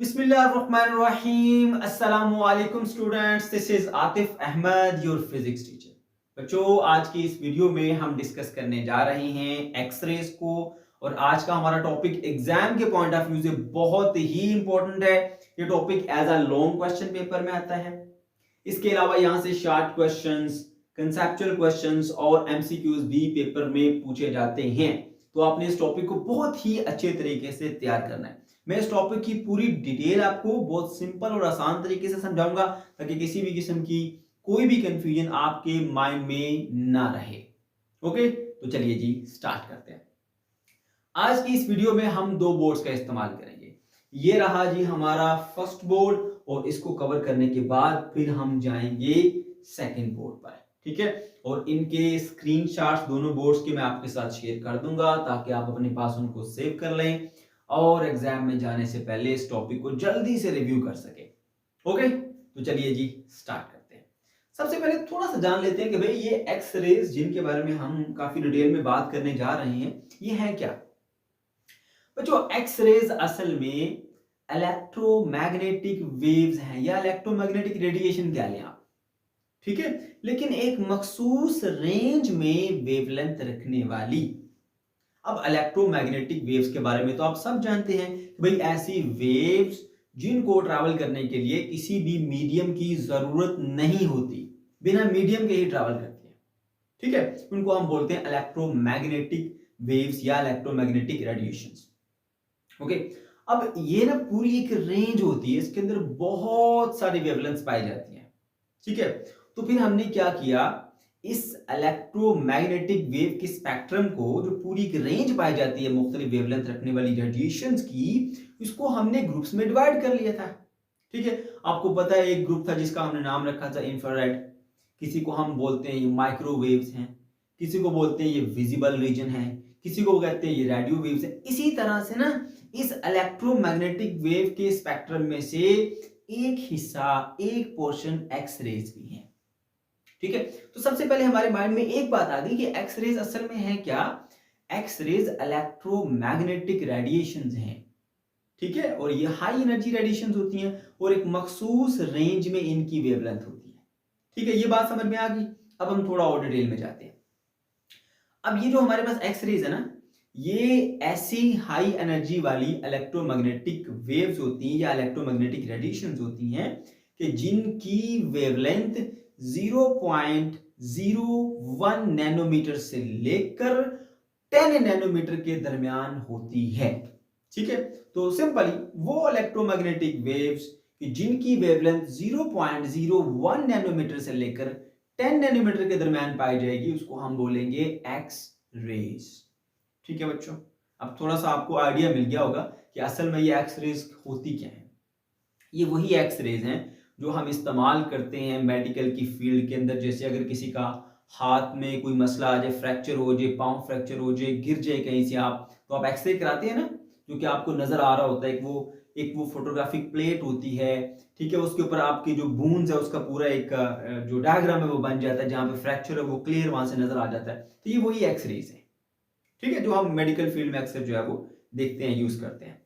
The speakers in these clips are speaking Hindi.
बिस्मिल्लाहिर्रहमानिर्रहीम अस्सलामु अलैकुम students, this is Atif Ahmad your physics teacher. बच्चों, आज की इस वीडियो में हम डिस्कस करने जा रहे हैं एक्सरेज को। और आज का हमारा टॉपिक एग्जाम के पॉइंट ऑफ व्यू से बहुत ही इंपॉर्टेंट है। ये topic as a long question paper में आता है। इसके अलावा यहाँ से शॉर्ट क्वेश्चंस, कंसेप्चुअल क्वेश्चंस और एमसीक्यूज भी पेपर में पूछे जाते हैं। तो आपने इस टॉपिक को बहुत ही अच्छे तरीके से तैयार करना है। मैं इस टॉपिक की पूरी डिटेल आपको बहुत सिंपल और आसान तरीके से समझाऊंगा ताकि किसी भी किस्म की कोई भी कंफ्यूजन आपके माइंड में ना रहे। ओके, तो चलिए जी स्टार्ट करते हैं। आज की इस वीडियो में हम दो बोर्ड्स का इस्तेमाल करेंगे। ये रहा जी हमारा फर्स्ट बोर्ड और इसको कवर करने के बाद फिर हम जाएंगे सेकंड बोर्ड पर। ठीक है, और इनके स्क्रीनशॉट्स दोनों बोर्ड्स के मैं आपके साथ शेयर कर दूंगा ताकि आप अपने पास उनको सेव कर लें और एग्जाम में जाने से पहले इस टॉपिक को जल्दी से रिव्यू कर सके। ओके, तो चलिए जी स्टार्ट करते हैं। सबसे पहले थोड़ा सा जान लेते हैं कि भाई ये एक्स रेज जिनके बारे में हम काफी डिटेल में बात करने जा रहे हैं ये है क्या। बच्चों, एक्स रेज असल में इलेक्ट्रोमैग्नेटिक वेव्स हैं या इलेक्ट्रोमैग्नेटिक रेडिएशन कह लें आप। ठीक है, लेकिन एक मखसूस रेंज में वेवलेंथ रखने वाली। अब इलेक्ट्रोमैग्नेटिक वेव्स के बारे में तो आप सब जानते हैं कि भाई ऐसी वेव्स जिनको ट्रैवल करने के लिए किसी भी मीडियम की जरूरत नहीं होती, बिना मीडियम के ही ट्रैवल करती है। ठीक है, उनको हम बोलते हैं इलेक्ट्रोमैग्नेटिक वेव्स या इलेक्ट्रोमैग्नेटिक रेडिएशंस। ओके, अब ये ना पूरी एक रेंज होती है, इसके अंदर बहुत सारी वेवलेंथ्स पाई जाती हैं। ठीक है, तो फिर हमने क्या किया, इस इलेक्ट्रोमैग्नेटिक वेव के स्पेक्ट्रम को जो पूरी एक रेंज पाई जाती है मुख्तलिफ वेवलेंथ रखने वाली रेडिएशंस की, इसको हमने ग्रुप्स में डिवाइड कर लिया था। ठीक है, आपको पता है एक ग्रुप था जिसका हमने नाम रखा था इंफ्रारेड, किसी को हम बोलते हैं ये माइक्रोवेव्स हैं, किसी को बोलते हैं ये विजिबल रीजन है, किसी को कहते हैं ये रेडियो वेव्स है। इसी तरह से ना इस इलेक्ट्रोमैग्नेटिक वेव के स्पेक्ट्रम में से एक हिस्सा, एक पोर्शन एक्स रेज भी है। ठीक है, तो सबसे पहले हमारे माइंड में एक बात आ गई कि एक्स रेज असल में है क्या। एक्स रेज इलेक्ट्रोमैग्नेटिक रेडिएशंस हैं। ठीक है, और ये हाई एनर्जी रेडिएशंस होती हैं और एक मखसूस रेंज में इनकी वेवलेंथ होती है। ठीक है, ये बात समझ में आ गई। अब हम थोड़ा और डिटेल में जाते हैं। अब ये जो हमारे पास एक्स रेज है ना, ये ऐसी हाई एनर्जी वाली इलेक्ट्रोमैग्नेटिक वेव्स होती हैं या इलेक्ट्रोमैग्नेटिक रेडिएशंस होती हैं कि जिनकी वेवलेंथ 0.01 नैनोमीटर से लेकर 10 नैनोमीटर के दरमियान होती है। ठीक है, तो सिंपली वो इलेक्ट्रोमैग्नेटिक वेव्स कि जिनकी वेवलेंथ 0.01 नैनोमीटर से लेकर 10 नैनोमीटर के दरमियान पाई जाएगी, उसको हम बोलेंगे एक्स रेज। ठीक है बच्चों, अब थोड़ा सा आपको आइडिया मिल गया होगा कि असल में ये एक्स रेज होती क्या है। ये वही एक्स रेज हैं जो हम इस्तेमाल करते हैं मेडिकल की फील्ड के अंदर। जैसे अगर किसी का हाथ में कोई मसला आ जाए, फ्रैक्चर हो जाए, पांव फ्रैक्चर हो जाए, गिर जाए कहीं से आप, तो आप एक्सरे कराते हैं ना, जो कि आपको नजर आ रहा होता है। एक वो फोटोग्राफिक प्लेट होती है। ठीक है, उसके ऊपर आपकी जो बूंस है उसका पूरा एक जो डायग्राम है वो बन जाता है, जहां पे फ्रैक्चर है वो क्लियर वहां से नजर आ जाता है। तो ये वही एक्स रेज है। ठीक है, जो हम मेडिकल फील्ड में अक्सर जो है वो देखते हैं, यूज करते हैं।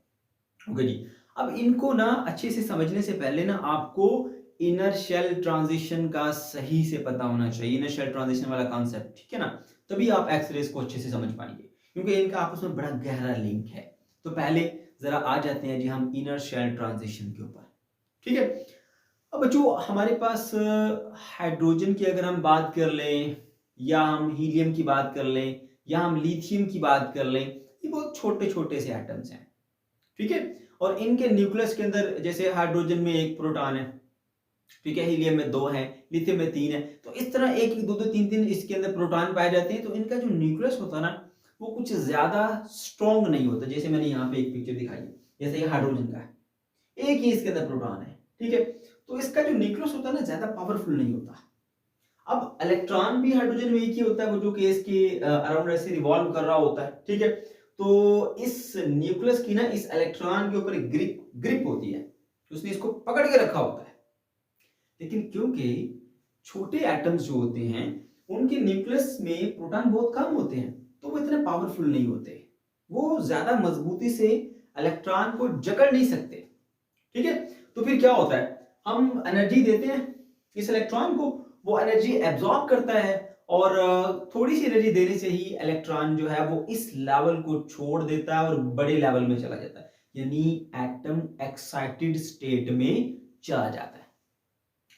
ओके जी, अब इनको ना अच्छे से समझने से पहले ना आपको इनर शेल ट्रांजिशन का सही से पता होना चाहिए, इनर शेल ट्रांजिशन वाला कॉन्सेप्ट। ठीक है ना, तभी आप एक्स रेज को अच्छे से समझ पाएंगे क्योंकि इनका आपस में बड़ा गहरा लिंक है। तो पहले जरा आ जाते हैं जी हम इनर शेल ट्रांजिशन के ऊपर। ठीक है, अब बच्चों हमारे पास हाइड्रोजन की अगर हम बात कर लें, या हम हीलियम की बात कर लें, या हम लिथियम की बात कर लें, ये बहुत छोटे छोटे से एटम्स हैं। ठीक है, और इनके न्यूक्लियस के अंदर जैसे हाइड्रोजन में एक प्रोटॉन है, ठीक है, हीलियम में 2 है, लिथियम में 3 है। तो इस तरह एक एक दो दो तीन तीन इसके अंदर प्रोटॉन पाए जाते हैं। तो इनका जो न्यूक्लियस होता है ना, वो कुछ ज्यादा स्ट्रॉन्ग नहीं होता। जैसे मैंने यहाँ पे एक पिक्चर दिखाई है, जैसे ये हाइड्रोजन का है, एक ही इसके अंदर प्रोटॉन है। ठीक है, तो इसका जो न्यूक्लियस होता है ना, ज्यादा पावरफुल नहीं होता। अब इलेक्ट्रॉन भी हाइड्रोजन में एक ही होता है, वो जो कि इसके अराउंड ऐसे रिवॉल्व कर रहा होता है। ठीक है, तो इस न्यूक्लियस की ना इस इलेक्ट्रॉन के ऊपर एक ग्रिप होती है, उसने इसको पकड़ के रखा होता है। लेकिन क्योंकि छोटे एटम्स जो होते हैं उनके न्यूक्लियस में प्रोटॉन बहुत कम होते हैं, तो वो इतने पावरफुल नहीं होते, वो ज्यादा मजबूती से इलेक्ट्रॉन को जकड़ नहीं सकते। ठीक है। तो फिर क्या होता है, हम एनर्जी देते हैं इस इलेक्ट्रॉन को, वो एनर्जी एब्जॉर्ब करता है और थोड़ी सी एनर्जी देने से ही इलेक्ट्रॉन जो है वो इस लेवल को छोड़ देता है और बड़े लेवल में चला जाता है, यानी एटम एक्साइटेड स्टेट में चला जाता है।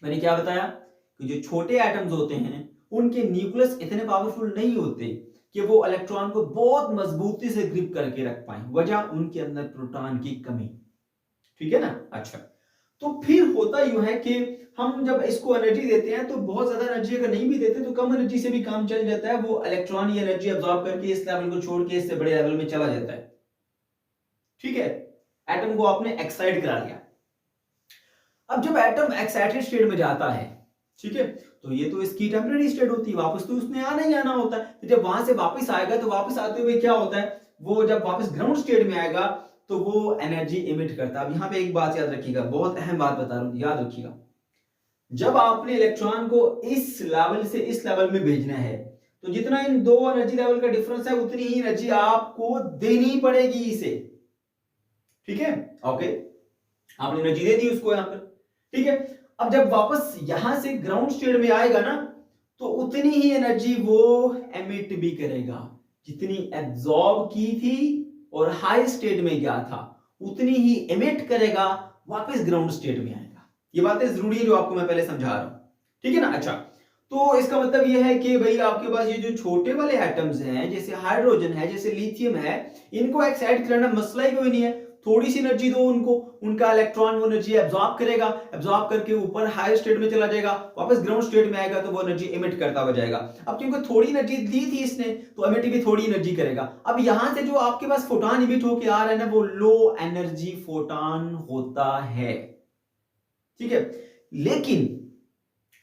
मैंने क्या बताया कि जो छोटे एटम्स होते हैं उनके न्यूक्लियस इतने पावरफुल नहीं होते कि वो इलेक्ट्रॉन को बहुत मजबूती से ग्रिप करके रख पाए, वजह उनके अंदर प्रोटॉन की कमी। ठीक है ना। अच्छा, तो फिर होता यूं है कि हम जब इसको एनर्जी देते हैं तो बहुत ज्यादा एनर्जी अगर नहीं भी देते तो कम एनर्जी से भी काम चल जाता है, वो इलेक्ट्रॉन ये एनर्जी अब्सॉर्ब करके इस लेवल को छोड़ के इससे बड़े लेवल में चला जाता है। ठीक है, एटम को आपने एक्साइट करा दिया। अब जब एटम एक्साइटेड स्टेट में जाता है, ठीक है, तो ये तो इसकी टेम्परेरी स्टेट होती है, वापस तो उसने आना ही आना होता है। जब वहां से वापस आएगा तो वापस आते हुए क्या होता है, वो जब वापस ग्राउंड स्टेट में आएगा तो वो एनर्जी इमिट करता है। अब यहाँ पे एक बात याद रखिएगा, बहुत अहम बात बता रहा हूं, याद रखिएगा। जब आपने इलेक्ट्रॉन को इस लेवल से इस लेवल में भेजना है तो जितना इन दो एनर्जी लेवल का डिफरेंस है उतनी ही एनर्जी आपको देनी पड़ेगी इसे। ठीक है, ओके, आपने एनर्जी दे दी उसको यहां पर। ठीक है, अब जब वापस यहां से ग्राउंड स्टेट में आएगा ना तो उतनी ही एनर्जी वो एमिट भी करेगा जितनी एब्जॉर्ब की थी और हाई स्टेट में गया था, उतनी ही एमिट करेगा, वापस ग्राउंड स्टेट में आएगा। ये बातें जरूरी है जो आपको मैं पहले समझा रहा हूं। ठीक है ना। अच्छा, तो इसका मतलब यह है कि भाई आपके पास ये जो छोटे वाले एटम्स हैं, जैसे हाइड्रोजन है, जैसे लिथियम है, इनको एक्साइट करना मसला ही कोई नहीं है। थोड़ी सी एनर्जी दो उनको, उनका इलेक्ट्रॉन वो एनर्जी एब्जॉर्ब करेगा, एब्जॉर्ब करके ऊपर हाई स्टेट में चला जाएगा, वापस ग्राउंड स्टेट में आएगा तो वो एनर्जी एमिट करता हुआ जाएगा। अब क्योंकि थोड़ी एनर्जी दी थी इसने तो एमिट भी थोड़ी एनर्जी करेगा। अब यहां से जो आपके पास फोटॉन इमिट होकर आ रहा है ना, वो लो एनर्जी फोटॉन होता है। ठीक है, लेकिन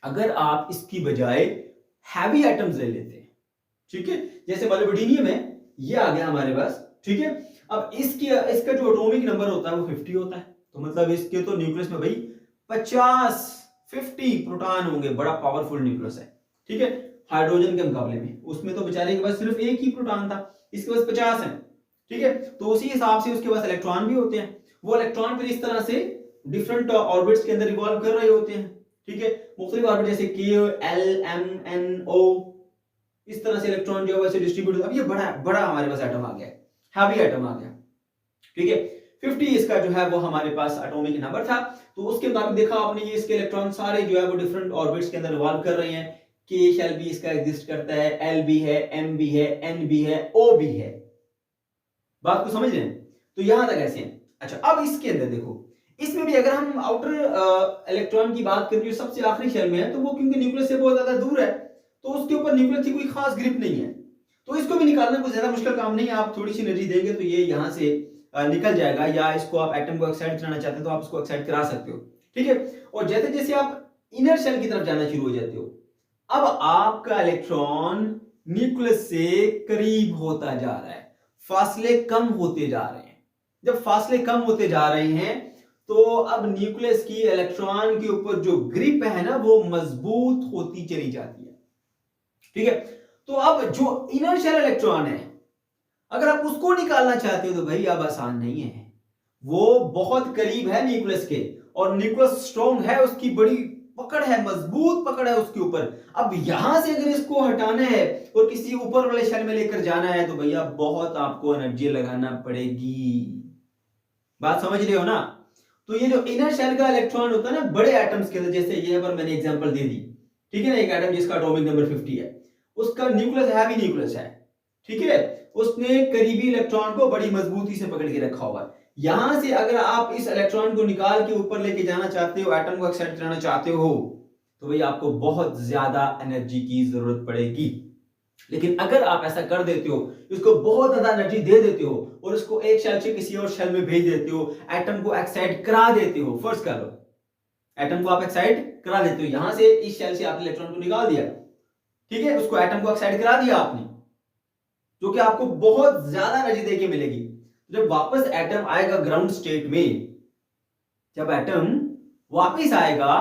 अगर आप इसकी बजाय हैवी एटम्स ले लेते हैं, ठीक है, जैसे मोलिब्डेनियम है, ये आ गया हमारे पास। ठीक है, अब इसका जो एटॉमिक नंबर होता है वो 50 होता है, तो मतलब इसके तो न्यूक्लियस में भाई 50 प्रोटॉन होंगे, बड़ा पावरफुल न्यूक्लियस है। ठीक है, हाइड्रोजन के मुकाबले में उसमें तो बेचारे के पास सिर्फ एक ही प्रोटॉन था, इसके पास 50 है। ठीक है, तो उसी हिसाब से उसके पास इलेक्ट्रॉन भी होते हैं, वो इलेक्ट्रॉन फिर इस तरह से डिफरेंट ऑर्बिट्स के अंदर रिवॉल्व कर रहे होते हैं। ठीक है, मुख्तलिफ ऑर्बिट जैसे के, एल, एम, एन, ओ, इस तरह से इलेक्ट्रॉन जो है वैसे डिस्ट्रीब्यूट। अब ये बड़ा बड़ा हमारे पास एटम आ गया, हैवी एटम आ गया। ठीक है, 50 इसका जो है वो हमारे पास एटॉमिक नंबर था। तो उसके मुताबिक देखा आपने, ये इसके इलेक्ट्रॉन सारे जो है वो डिफरेंट ऑर्बिट्स के अंदर रिवॉल्व कर रहे हैं। के शेल भी इसका एग्जिस्ट करता है, एल भी है, एम भी है, एन भी है, ओ भी है। बात को समझ रहे हैं? तो यहां तक ऐसे हैं। अच्छा, अब इसके अंदर देखो, इसमें भी अगर हम आउटर इलेक्ट्रॉन की बात करें जो सबसे आखिरी शेल में है, तो वो क्योंकि न्यूक्लियस से बहुत ज्यादा दूर है तो उसके ऊपर न्यूक्लियस की कोई खास ग्रिप नहीं है, तो इसको भी निकालना कोई ज्यादा मुश्किल काम नहीं है। आप थोड़ी सी एनर्जी देंगे तो ये यहां से निकल जाएगा, या इसको आप एटम को एक्साइट कराना चाहते हैं तो आप इसको एक्साइट करा सकते हो। ठीक है, और जैसे जैसे आप इनर शेल की तरफ जाना शुरू हो जाते हो, अब आपका इलेक्ट्रॉन न्यूक्लियस से करीब होता जा रहा है, फासले कम होते जा रहे हैं। जब फासले कम होते जा रहे हैं तो अब न्यूक्लियस की इलेक्ट्रॉन के ऊपर जो ग्रिप है ना वो मजबूत होती चली जाती है। ठीक है, तो अब जो इनर शेल इलेक्ट्रॉन है अगर आप उसको निकालना चाहते हो तो भाई अब आसान नहीं है, वो बहुत करीब है न्यूक्लियस के, और न्यूक्लियस स्ट्रॉन्ग है, उसकी बड़ी पकड़ है, मजबूत पकड़ है उसके ऊपर। अब यहां से अगर इसको हटाना है और किसी ऊपर वाले शेल में लेकर जाना है तो भैया बहुत आपको एनर्जी लगाना पड़ेगी। बात समझ रहे हो ना? तो ये जो इनर शेल का इलेक्ट्रॉन होता है ना बड़े एटम्स के अंदर, जैसे ये पर मैंने एग्जांपल दे दी, ठीक है ना, एक एटम जिसका एटॉमिक नंबर 50 है, उसका न्यूक्लियस हैवी न्यूक्लियस है। ठीक है, उसने करीबी इलेक्ट्रॉन को बड़ी मजबूती से पकड़ के रखा हुआ है। यहां से अगर आप इस इलेक्ट्रॉन को निकाल के ऊपर लेके जाना चाहते हो, एटम को एक्साइट कराना चाहते हो, तो भाई आपको बहुत ज्यादा एनर्जी की जरूरत पड़ेगी। लेकिन अगर आप ऐसा कर देते हो, इसको बहुत ज्यादा एनर्जी दे देते हो और इसको एक शेल से किसी और शेल में भेज देते हो, एटम को एक्साइट करा देते हो, फर्ज कर लो एटम को आप एक्साइट करा देते हो, यहां से इस शेल से आपने इलेक्ट्रॉन को निकाल दिया, ठीक है, उसको एटम को एक्साइट करा दिया आपने, जो कि आपको बहुत ज्यादा एनर्जी देके मिलेगी। जब वापस एटम आएगा ग्राउंड स्टेट में, जब एटम वापस आएगा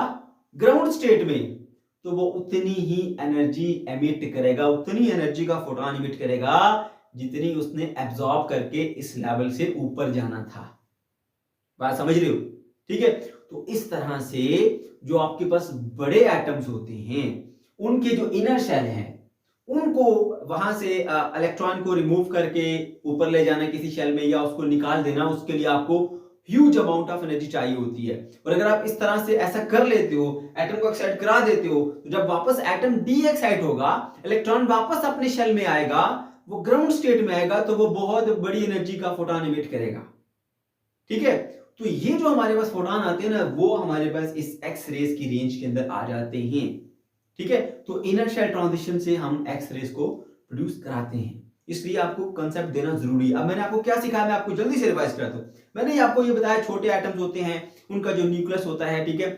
ग्राउंड स्टेट में तो वो उतनी ही एनर्जी एमिट करेगा, उतनी एनर्जी का फोटॉन एमिट करेगा जितनी उसने एब्जॉर्ब करके इस लेवल से ऊपर जाना था। बात समझ रहे हो? ठीक है। तो इस तरह से जो आपके पास बड़े एटम्स होते हैं उनके जो इनर शेल हैं उनको वहां से इलेक्ट्रॉन को रिमूव करके ऊपर ले जाना किसी शेल में या उसको निकाल देना, उसके लिए आपको ह्यूज अमाउंट ऑफ एनर्जी चाहिए होती है। और अगर आप इस तरह से ऐसा कर लेते हो, एटम को एक्साइट करा देते हो, तो जब वापस एटम डी एक्साइट होगा, इलेक्ट्रॉन वापस अपने शेल में आएगा, वो ग्राउंड स्टेट में आएगा, तो वो बहुत बड़ी एनर्जी का फोटोन इमिट करेगा। ठीक है। तो ये जो हमारे पास फोटोन आते हैं ना, वो हमारे पास इस एक्स रेज की रेंज के अंदर आ जाते हैं। ठीक है। तो इनर शेल ट्रांजिशन से हम एक्स रेज को प्रोड्यूस कराते हैं, इसलिए आपको कंसेप्ट देना जरूरी है। अब मैंने आपको क्या सिखाया, मैं आपको जल्दी से रिवाइज कराता हूं। मैंने आपको ये बताया छोटे एटम्स होते हैं, उनका जो न्यूक्लियस होता है, ठीक है,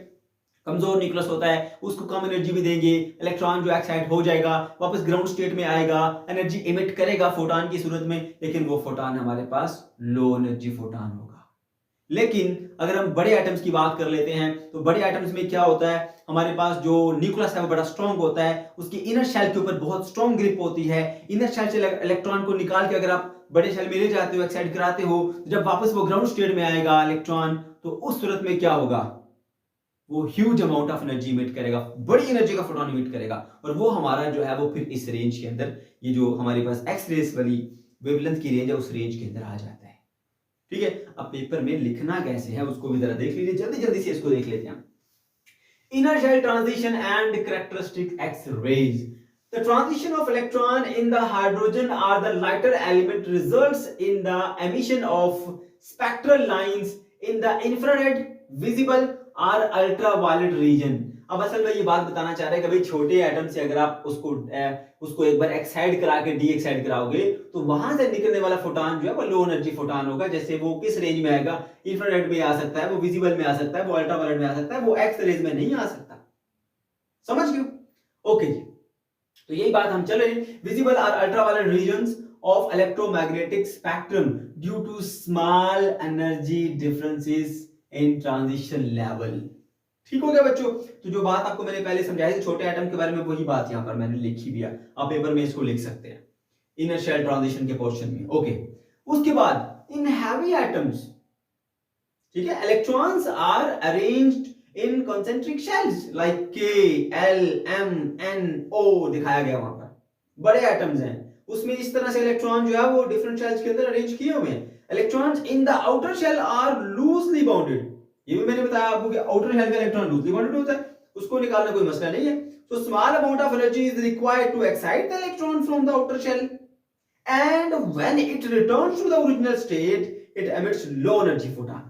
कमजोर न्यूक्लियस होता है, उसको कम एनर्जी भी देंगे, इलेक्ट्रॉन जो एक्साइट हो जाएगा, वापस ग्राउंड स्टेट में आएगा, एनर्जी इमिट करेगा फोटोन की सूरत में, लेकिन वो फोटोन हमारे पास लो एनर्जी फोटोन होगा। लेकिन अगर हम बड़े एटम्स की बात कर लेते हैं, तो बड़े एटम्स में क्या होता है, हमारे पास जो न्यूक्लियस है वो बड़ा स्ट्रॉन्ग होता है, उसकी इनर शेल के ऊपर बहुत स्ट्रॉन्ग ग्रिप होती है। इनर शेल से इलेक्ट्रॉन को निकाल के अगर आप बड़े शेल में ले जाते हो, एक्साइट कराते हो, तो जब वापस वो ग्राउंड स्टेट में आएगा इलेक्ट्रॉन, तो उस सूरत में क्या होगा, वो huge amount of energy emit करेगा, बड़ी एनर्जी का फोटोन इमिट करेगा, और वो हमारा जो है वो फिर इस रेंज के अंदर, ये जो हमारे पास एक्स रेज वाली वेवलेंथ की रेंज है, उस रेंज के अंदर आ जाता है। ठीक है। अब पेपर में लिखना कैसे है उसको भी जरा देख लीजिए, जल्दी जल्दी से इसको देख लेते हैं। Inner shell transition and characteristic x rays. The transition of electron in the hydrogen or the lighter element results in the emission of spectral lines in the infrared, visible or ultraviolet region। अब असल में ये बात बताना चाह रहे हैं कि भाई छोटे एटम से अगर आप उसको एक बार एक्साइट करा के डी एक्साइट कराओगे, तो वहां से निकलने वाला फोटोन जो है वो लो एनर्जी फोटोन होगा। जैसे वो किस रेंज में आएगा, इंफ्रारेड में आ सकता है, वो विजिबल में आ सकता है, वो अल्ट्रावायलेट में आ सकता है, वो एक्स रेज में नहीं आ सकता। समझ गए? ओके जी। तो यही बात हम चल रहे हैं, विजिबल और ultraviolet regions of electromagnetic spectrum due to small energy differences in transition level. ठीक हो गया बच्चों? तो जो बात आपको मैंने पहले समझाई थी छोटे एटम के बारे में, वही बात यहां पर मैंने लिखी भी है, आप पेपर में इसको लिख सकते हैं इनर शेल ट्रांजिशन के पोर्शन में। ओके। उसके बाद इन हैवी एटम्स, ठीक है, electrons are arranged in concentric shells like K, L, M, N, O दिखाया गया वहां पर। बड़े एटम्स हैं, उसमें इस तरह से इलेक्ट्रॉन जो है वो डिफरेंट शेल्स के अंदर अरेंज किए हुए हैं। Electrons in the outer shell are loosely bounded. ये भी मैंने बताया आपको कि आउटर शेल का इलेक्ट्रॉन लूजली बाउंडेड होता है, उसको निकालना कोई मसला नहीं है। So small amount of energy is required to excite the electron from the outer shell, and when it returns to the original state, it emits low energy photon।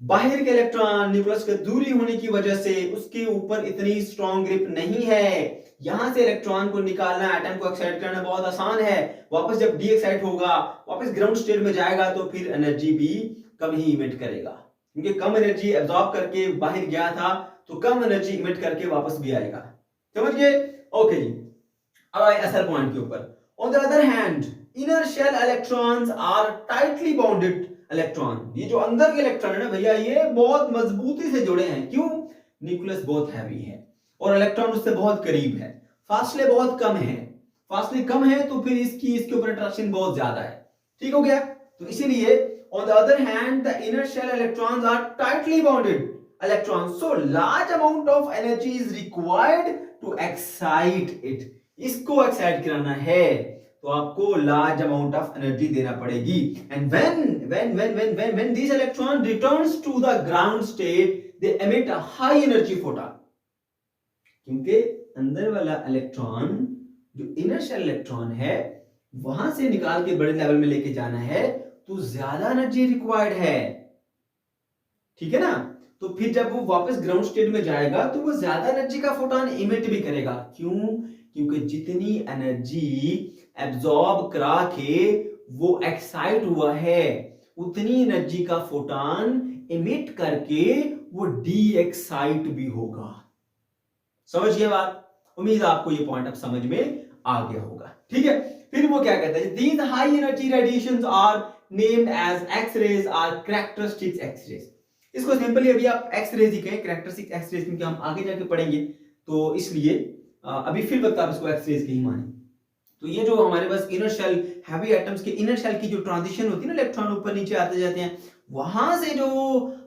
बाहर के इलेक्ट्रॉन न्यूक्लियस के दूरी होने की वजह से उसके ऊपर इतनी स्ट्रॉन्ग ग्रिप नहीं है, यहां से इलेक्ट्रॉन को निकालना, एटम को एक्साइट करना बहुत आसान है। वापस जब डी एक्साइट होगा, वापस ग्राउंड स्टेट में जाएगा, तो फिर एनर्जी भी कम ही इमिट करेगा, क्योंकि कम एनर्जी एब्जॉर्ब करके बाहर गया था, तो कम एनर्जी इमिट करके वापस भी आएगा। समझ गए? ओके जी। अब आए असल पॉइंट के ऊपर। On the other hand, inner shell electrons are tightly bounded electron. ये जो अंदर के इलेक्ट्रॉन है ना भैया, ये बहुत मजबूती से जुड़े हैं। क्यों? न्यूक्लियस बहुत हैवी है और इलेक्ट्रॉन उससे बहुत करीब है, फासले बहुत कम है। फासले कम है तो फिर इसके ऊपर अट्रैक्शन बहुत ज्यादा है। ठीक हो गया? तो इसीलिए on the other hand the inner shell electrons are tightly bounded electrons, so large amount of energy is required to excite it. इसको एक्साइट कराना है तो आपको लार्ज अमाउंट ऑफ एनर्जी देना पड़ेगी। And when these electron returns to the ground state, they emit a high energy photon। क्योंकि अंदर वाला इलेक्ट्रॉन जो इनर शेल इलेक्ट्रॉन है, वहां से निकाल के बड़े लेवल में लेके जाना है, तो ज्यादा एनर्जी रिक्वायर्ड है। ठीक है ना? तो फिर जब वो वापस ग्राउंड स्टेट में जाएगा, तो वो ज्यादा एनर्जी का फोटोन इमिट भी करेगा। क्यों? क्योंकि जितनी एनर्जी एब्जॉर्ब करा के वो एक्साइट हुआ है, उतनी एनर्जी का फोटोन इमिट करके वो डी एक्साइट भी होगा। समझ गए बात? उम्मीद आपको ये पॉइंट अब समझ में आ गया होगा। ठीक है। फिर वो क्या कहता है, these high energy radiations are named as X rays or characteristics X rays. इसको सिंपली अभी आप एक्स रेज ही कहें, कैरेक्टरिस्टिक्स एक्स रेज, क्योंकि हम आगे जाके पढ़ेंगे, तो इसलिए अभी फिर वक्त आप इसको एक्स रेज के ही माने। तो ये जो हमारे पास इनर शेल हैवी एटम्स के इनर शेल की जो ट्रांजिशन होती है ना, इलेक्ट्रॉन ऊपर नीचे आते जाते हैं, वहां से जो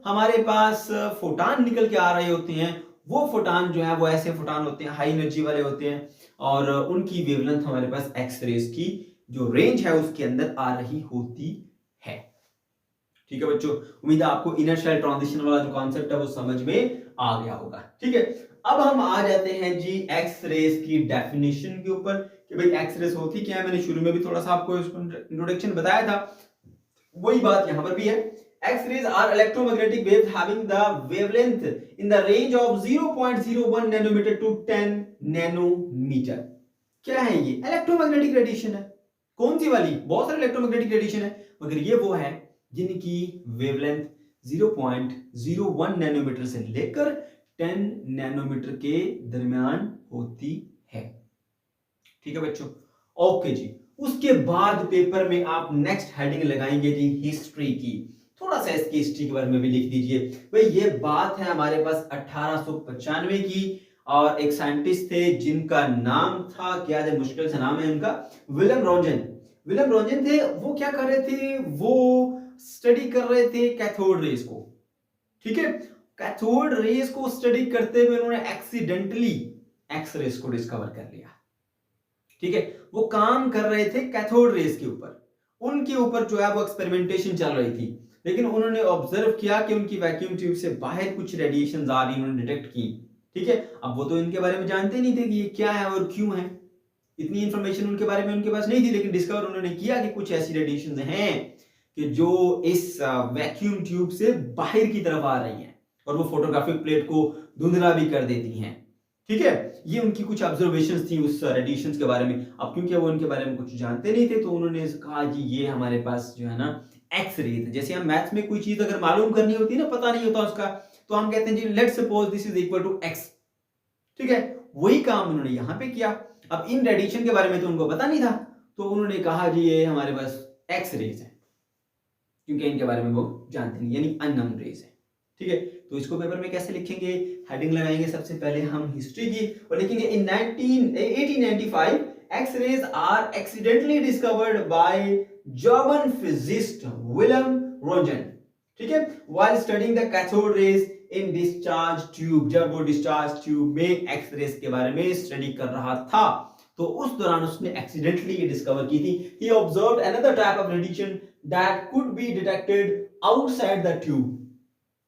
हमारे पास फोटान निकल के आ रहे होते हैं, वो फोटान जो है वो ऐसे फोटान होते हैं, हाई एनर्जी वाले होते हैं, और उनकी वेवलेंथ हमारे पास एक्सरेज की जो रेंज है उसके अंदर आ रही होती है। ठीक है बच्चों, उम्मीद है आपको इनर शेल ट्रांजिशन वाला जो कॉन्सेप्ट है वो समझ में आ गया होगा। ठीक है, अब हम आ जाते हैं जी एक्स रेज की डेफिनेशन के ऊपर कि भाई एक्स रेज होती क्या है। मैंने शुरू में भी थोड़ा सा आपको इंट्रोडक्शन बताया था, वही बात यहां पर भी है। X-rays are electromagnetic waves having the wavelength in the range of 0.01 nanometer to 10 nanometer। क्या है ये? इलेक्ट्रोमैग्नेटिक रेडिएशन है। कौन सी वाली? बहुत सारे इलेक्ट्रोमैग्नेटिक रेडिएशन है, मगर ये वो है जिनकी वेवलेंथ 0.01 नैनोमीटर से लेकर 10 नैनोमीटर के दरमियान होती है। ठीक है बच्चों, ओके जी। उसके बाद पेपर में आप नेक्स्ट हेडिंग लगाएंगे जी हिस्ट्री की। थोड़ा सा इसकी हिस्ट्री के बारे में भी लिख दीजिए। भाई ये बात है हमारे पास 1895 की, और एक साइंटिस्ट थे जिनका नाम था, क्या है मुश्किल से नाम है उनका, विलियम रॉन्जन। विलियम रॉन्जन थे, वो क्या कर रहे थे, वो स्टडी कर रहे थे कैथोड रेस को। ठीक है, कैथोड रेस को स्टडी करते हुए उन्होंने एक्सीडेंटली एक्स रेस को डिस्कवर कर लिया। ठीक है, वो काम कर रहे थे कैथोड रेस के ऊपर, उनके ऊपर जो है वो एक्सपेरिमेंटेशन चल रही थी, लेकिन उन्होंने ऑब्जर्व किया कि उनकी वैक्यूम ट्यूब से बाहर कुछ रेडिएशंस आ रही, उन्होंने डिटेक्ट की। ठीक है, अब वो तो इनके बारे में जानते नहीं थे कि ये क्या है और क्यों है, इतनी इंफॉर्मेशन उनके बारे में उनके पास नहीं थी, लेकिन डिस्कवर उन्होंने किया कि कुछ ऐसी रेडिएशंस हैं कि जो इस वैक्यूम ट्यूब से बाहर की तरफ आ रही हैं और वो फोटोग्राफिक प्लेट को धुंधला भी कर देती हैं। ठीक है, ये उनकी कुछ ऑब्जर्वेशंस थी उस रेडिएशंस के बारे में। अब क्योंकि वो उनके बारे में कुछ जानते नहीं थे, तो उन्होंने कहा कि ये हमारे पास जो है ना एक्स रेज। जैसे हम मैथ्स में कोई चीज अगर मालूम करनी होती है ना, पता नहीं होता उसका, तो हम कहते हैं जी let's suppose this is equal to x. ठीक है, वही काम उन्होंने यहां पे किया। अब इन रेडिएशन के बारे में तो उनको पता नहीं था, तो उन्होंने कहा जी ये हमारे पास एक्स रेज है, क्योंकि इनके बारे में वो जानते नहीं, यानी अननोन रेज है। ठीक है, तो इसको पेपर में कैसे लिखेंगे, हेडिंग लगाएंगे सबसे पहले हम हिस्ट्री की और लिखेंगे in 1895 x rays are accidentally discovered by German physicist William Roentgen. ठीक है, while studying the cathode rays in discharge tube. जब वो डिस्चार्ज ट्यूब में एक्स रेज के बारे में स्टडी कर रहा था, तो उस दौरान उसने एक्सीडेंटली ये डिस्कवर की थी। He observed another type of radiation that could be detected outside the tube.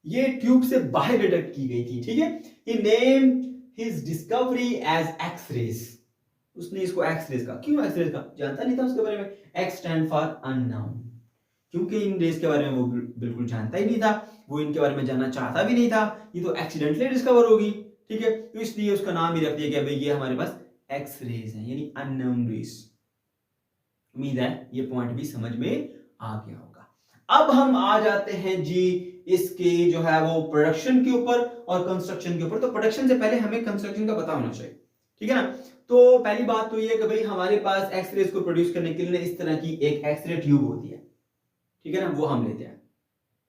ये ट्यूब से बाहर डिटेक्ट की गई थी। ठीक है, he named his discovery as X-rays। उसने इसको एक्स-रेज का, क्यों एक्स-रेज का, जानता नहीं था उसके बारे में। X stand for unknown, क्योंकि इन रेज के बारे में वो बिल्कुल जानता ही नहीं था, वो इनके बारे में जानना चाहता भी नहीं था, ये तो एक्सीडेंटली डिस्कवर होगी। ठीक है, तो इसलिए उसका नाम ही रख दिया गया भाई ये हमारे पास एक्स-रेज है, यानी अननोन रेज। उम्मीद है ये पॉइंट भी समझ में आ गया होगा। अब हम आ जाते हैं जी इसके जो है वो प्रोडक्शन के ऊपर और कंस्ट्रक्शन के ऊपर। तो प्रोडक्शन से पहले हमें कंस्ट्रक्शन का पता होना चाहिए। ठीक है ना, तो पहली बात तो ये कि भाई हमारे पास एक्स-रेज को प्रोड्यूस करने के लिए इस तरह की एक एक्स-रे ट्यूब होती है। ठीक है ना, वो हम लेते हैं,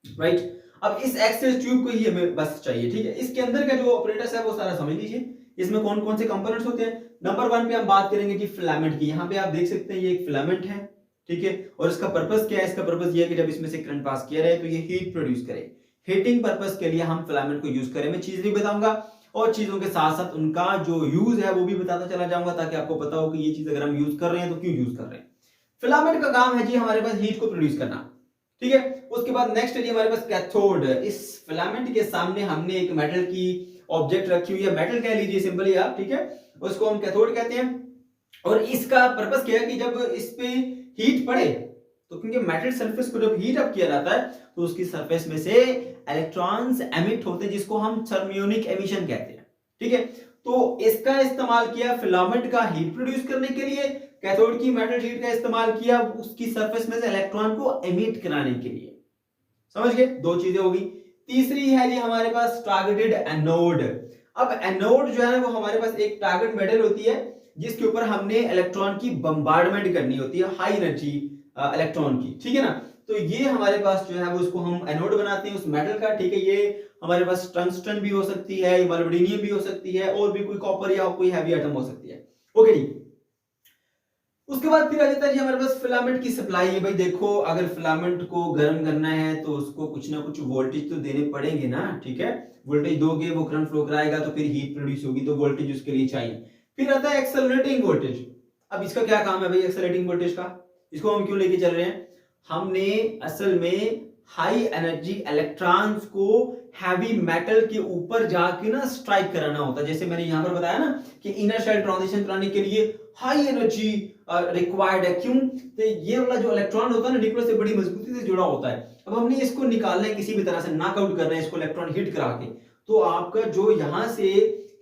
राइट। अब इस एक्स-रे ट्यूब को ही हमें बस चाहिए। ठीक है, इसके अंदर का जो ऑपरेटस है वो सारा समझ लीजिए। इसमें कौन कौन से कंपोनेंट्स होते हैं। नंबर 1 पे हम बात करेंगे कि फिलामेंट की। यहाँ पे आप देख सकते हैं ये एक फिलामेंट है। ठीक है, और इसका पर्पस क्या है, इसका पर्पस ये है कि जब इसमें से करंट पास किया जाए तो ये हीट प्रोड्यूस करे। हीटिंग पर्पस के लिए हम फिलामेंट को यूज करें। मैं चीज भी बताऊंगा और चीजों के साथ साथ उनका जो यूज है वो भी बताता चला जाऊंगा, ताकि आपको पता हो कि ये चीज अगर हम यूज कर रहे हैं तो क्यों यूज कर रहे हैं। फिलामेंट का काम है जी हमारे पास हीट को प्रोड्यूस करना। ठीक है, उसके बाद नेक्स्ट है जी हमारे पास कैथोड। इस फिलामेंट के सामने हमने एक मेटल की ऑब्जेक्ट रखी हुई है, मेटल कह लीजिए सिंपली आप। ठीक है, उसको हम कैथोड कहते हैं। और इसका पर्पस क्या है कि जब इस पे हीट पड़े, तो क्योंकि मेटल सरफेस को जब हीट अप किया जाता है तो उसकी सरफेस में से इलेक्ट्रॉन्स एमिट होते हैं, जिसको हम थर्मियोनिक एमिशन कहते हैं। ठीक है, तो इसका इस्तेमाल किया फिलामेंट का हीट प्रोड्यूस करने के लिए, कैथोड की मेटल शीट का इस्तेमाल किया उसकी सरफेस में से इलेक्ट्रॉन को एमिट कराने के लिए। समझ गए, दो चीजें होगी। तीसरी है जी हमारे पास टारगेटेड एनोड। अब एनोड जो है वो हमारे पास एक टारगेट मेटल होती है जिसके ऊपर हमने इलेक्ट्रॉन की बम्बार्डमेंट करनी होती है, हाई एनर्जी इलेक्ट्रॉन की। ठीक है ना, तो ये हमारे पास जो है वो उसको हम एनोड बनाते हैं उस मेटल का। ठीक है, ये हमारे पास टंगस्टन भी हो सकती है, मोलिब्डेनियम भी हो सकती है, और भी कोई कॉपर या कोई हैवी एटम हो सकती है। ओके जी, उसके बाद फिर आ जाता है जी हमारे पास फिलामेंट की सप्लाई है। भाई देखो, अगर फिलामेंट को गर्म करना है तो उसको कुछ ना कुछ वोल्टेज तो देने पड़ेंगे ना, ठीक है। वोल्टेज दोगे, वो करंट फ्लो कराएगा, तो फिर हीट प्रोड्यूस होगी, तो वोल्टेज उसके लिए चाहिए। फिर आता है एक्सेलरेटिंग वोल्टेज। अब इसका क्या काम है भाई एक्सेलरेटिंग वोल्टेज का? इसको हम क्यों लेके चल रहे हैं? हमने असल में हाई एनर्जी इलेक्ट्रॉन्स को हैवी मेटल के ऊपर जाके ना स्ट्राइक कराना होता है। जैसे मैंने यहां पर बताया ना कि इनर शेल ट्रांजिशन कराने के लिए हाई एनर्जी रिक्वायर्ड है। क्यों? तो ये वाला जो इलेक्ट्रॉन होता है ना, न्यूक्लियस से बड़ी मजबूती से जुड़ा होता है। अब हमने इसको निकालना है, किसी भी तरह से नॉकआउट करना है इसको इलेक्ट्रॉन हिट करा के। तो आपका जो यहां से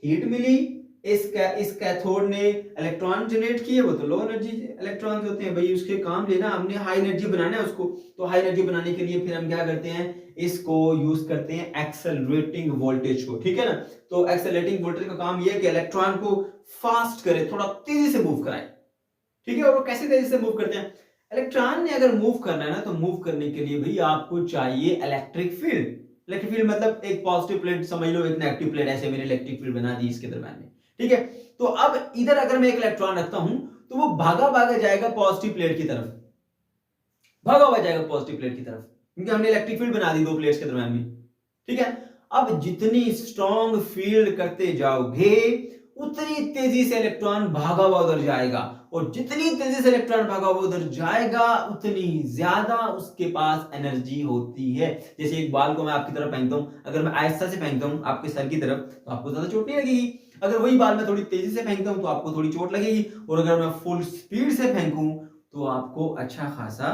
हीट मिली, इस कैथोड ने इलेक्ट्रॉन जनरेट किए, वो तो लो एनर्जी इलेक्ट्रॉन्स होते हैं भाई, उसके काम लेना हमने हाई एनर्जी बनाना है उसको। तो हाई एनर्जी बनाने के लिए फिर हम क्या करते हैं, इसको यूज करते हैं एक्सेलरेटिंग वोल्टेज को, ठीक है ना। तो एक्सेलरेटिंग वोल्टेज का काम यह है कि इलेक्ट्रॉन को फास्ट करे, थोड़ा तेजी से मूव कराए, ठीक है। और वो कैसे तेजी से मूव करते हैं? इलेक्ट्रॉन ने अगर मूव करना है ना, तो मूव करने के लिए भाई आपको चाहिए इलेक्ट्रिक फील्ड। इलेक्ट्रिक फील्ड मतलब एक पॉजिटिव प्लेट समझ लो, एक नेगेटिव प्लेट, ऐसे मैंने इलेक्ट्रिक फील्ड बना दी इसके दरम्यान में, ठीक है। तो अब इधर अगर मैं एक इलेक्ट्रॉन रखता हूं, तो वो भागा भागा जाएगा पॉजिटिव प्लेट की तरफ, भागा हुआ जाएगा पॉजिटिव प्लेट की तरफ, क्योंकि हमने इलेक्ट्रिक फील्ड बना दी दो प्लेट्स के दरम्यान में, ठीक है। अब जितनी स्ट्रॉन्ग फील्ड करते जाओगे, उतनी तेजी से इलेक्ट्रॉन भागा हुआ उधर जाएगा, और जितनी तेजी से इलेक्ट्रॉन भागा हुआ उधर जाएगा, उतनी ज्यादा उसके पास एनर्जी होती है। जैसे एक बाल को मैं आपकी तरफ फेंकता हूं, अगर मैं आहिस्ता से फेंकता हूं आपके सर की तरफ, तो आपको ज्यादा चोट नहीं लगेगी। अगर वही बाल मैं थोड़ी तेजी से फेंकता हूं, तो आपको थोड़ी चोट लगेगी। और अगर मैं फुल स्पीड से फेंकूं, तो आपको अच्छा खासा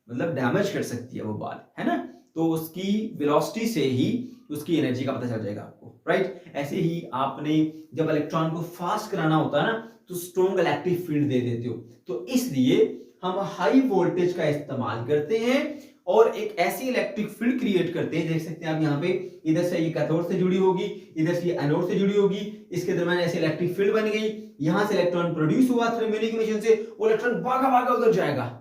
मतलब डैमेज कर सकती है वो बाल, है ना। तो उसकी वेलोसिटी से ही उसकी एनर्जी का पता चल जाएगा आपको, राइट। ऐसे ही आपने जब इलेक्ट्रॉन को फास्ट कराना होता है ना, तो स्ट्रॉन्ग इलेक्ट्रिक फील्ड दे देते हो। तो इसलिए हम हाई वोल्टेज का इस्तेमाल करते हैं और एक ऐसी इलेक्ट्रिक फील्ड क्रिएट करते हैं। देख सकते हैं आप यहाँ पे, इधर से ये कैथोड से जुड़ी होगी, इधर से ये एनोड से जुड़ी होगी, इसके दरम्यान ऐसी इलेक्ट्रिक फील्ड बन गई। यहां से इलेक्ट्रॉन प्रोड्यूस हुआ थर्मियोनिक इमिशन से, वो इलेक्ट्रॉन भागा भागा उधर जाएगा।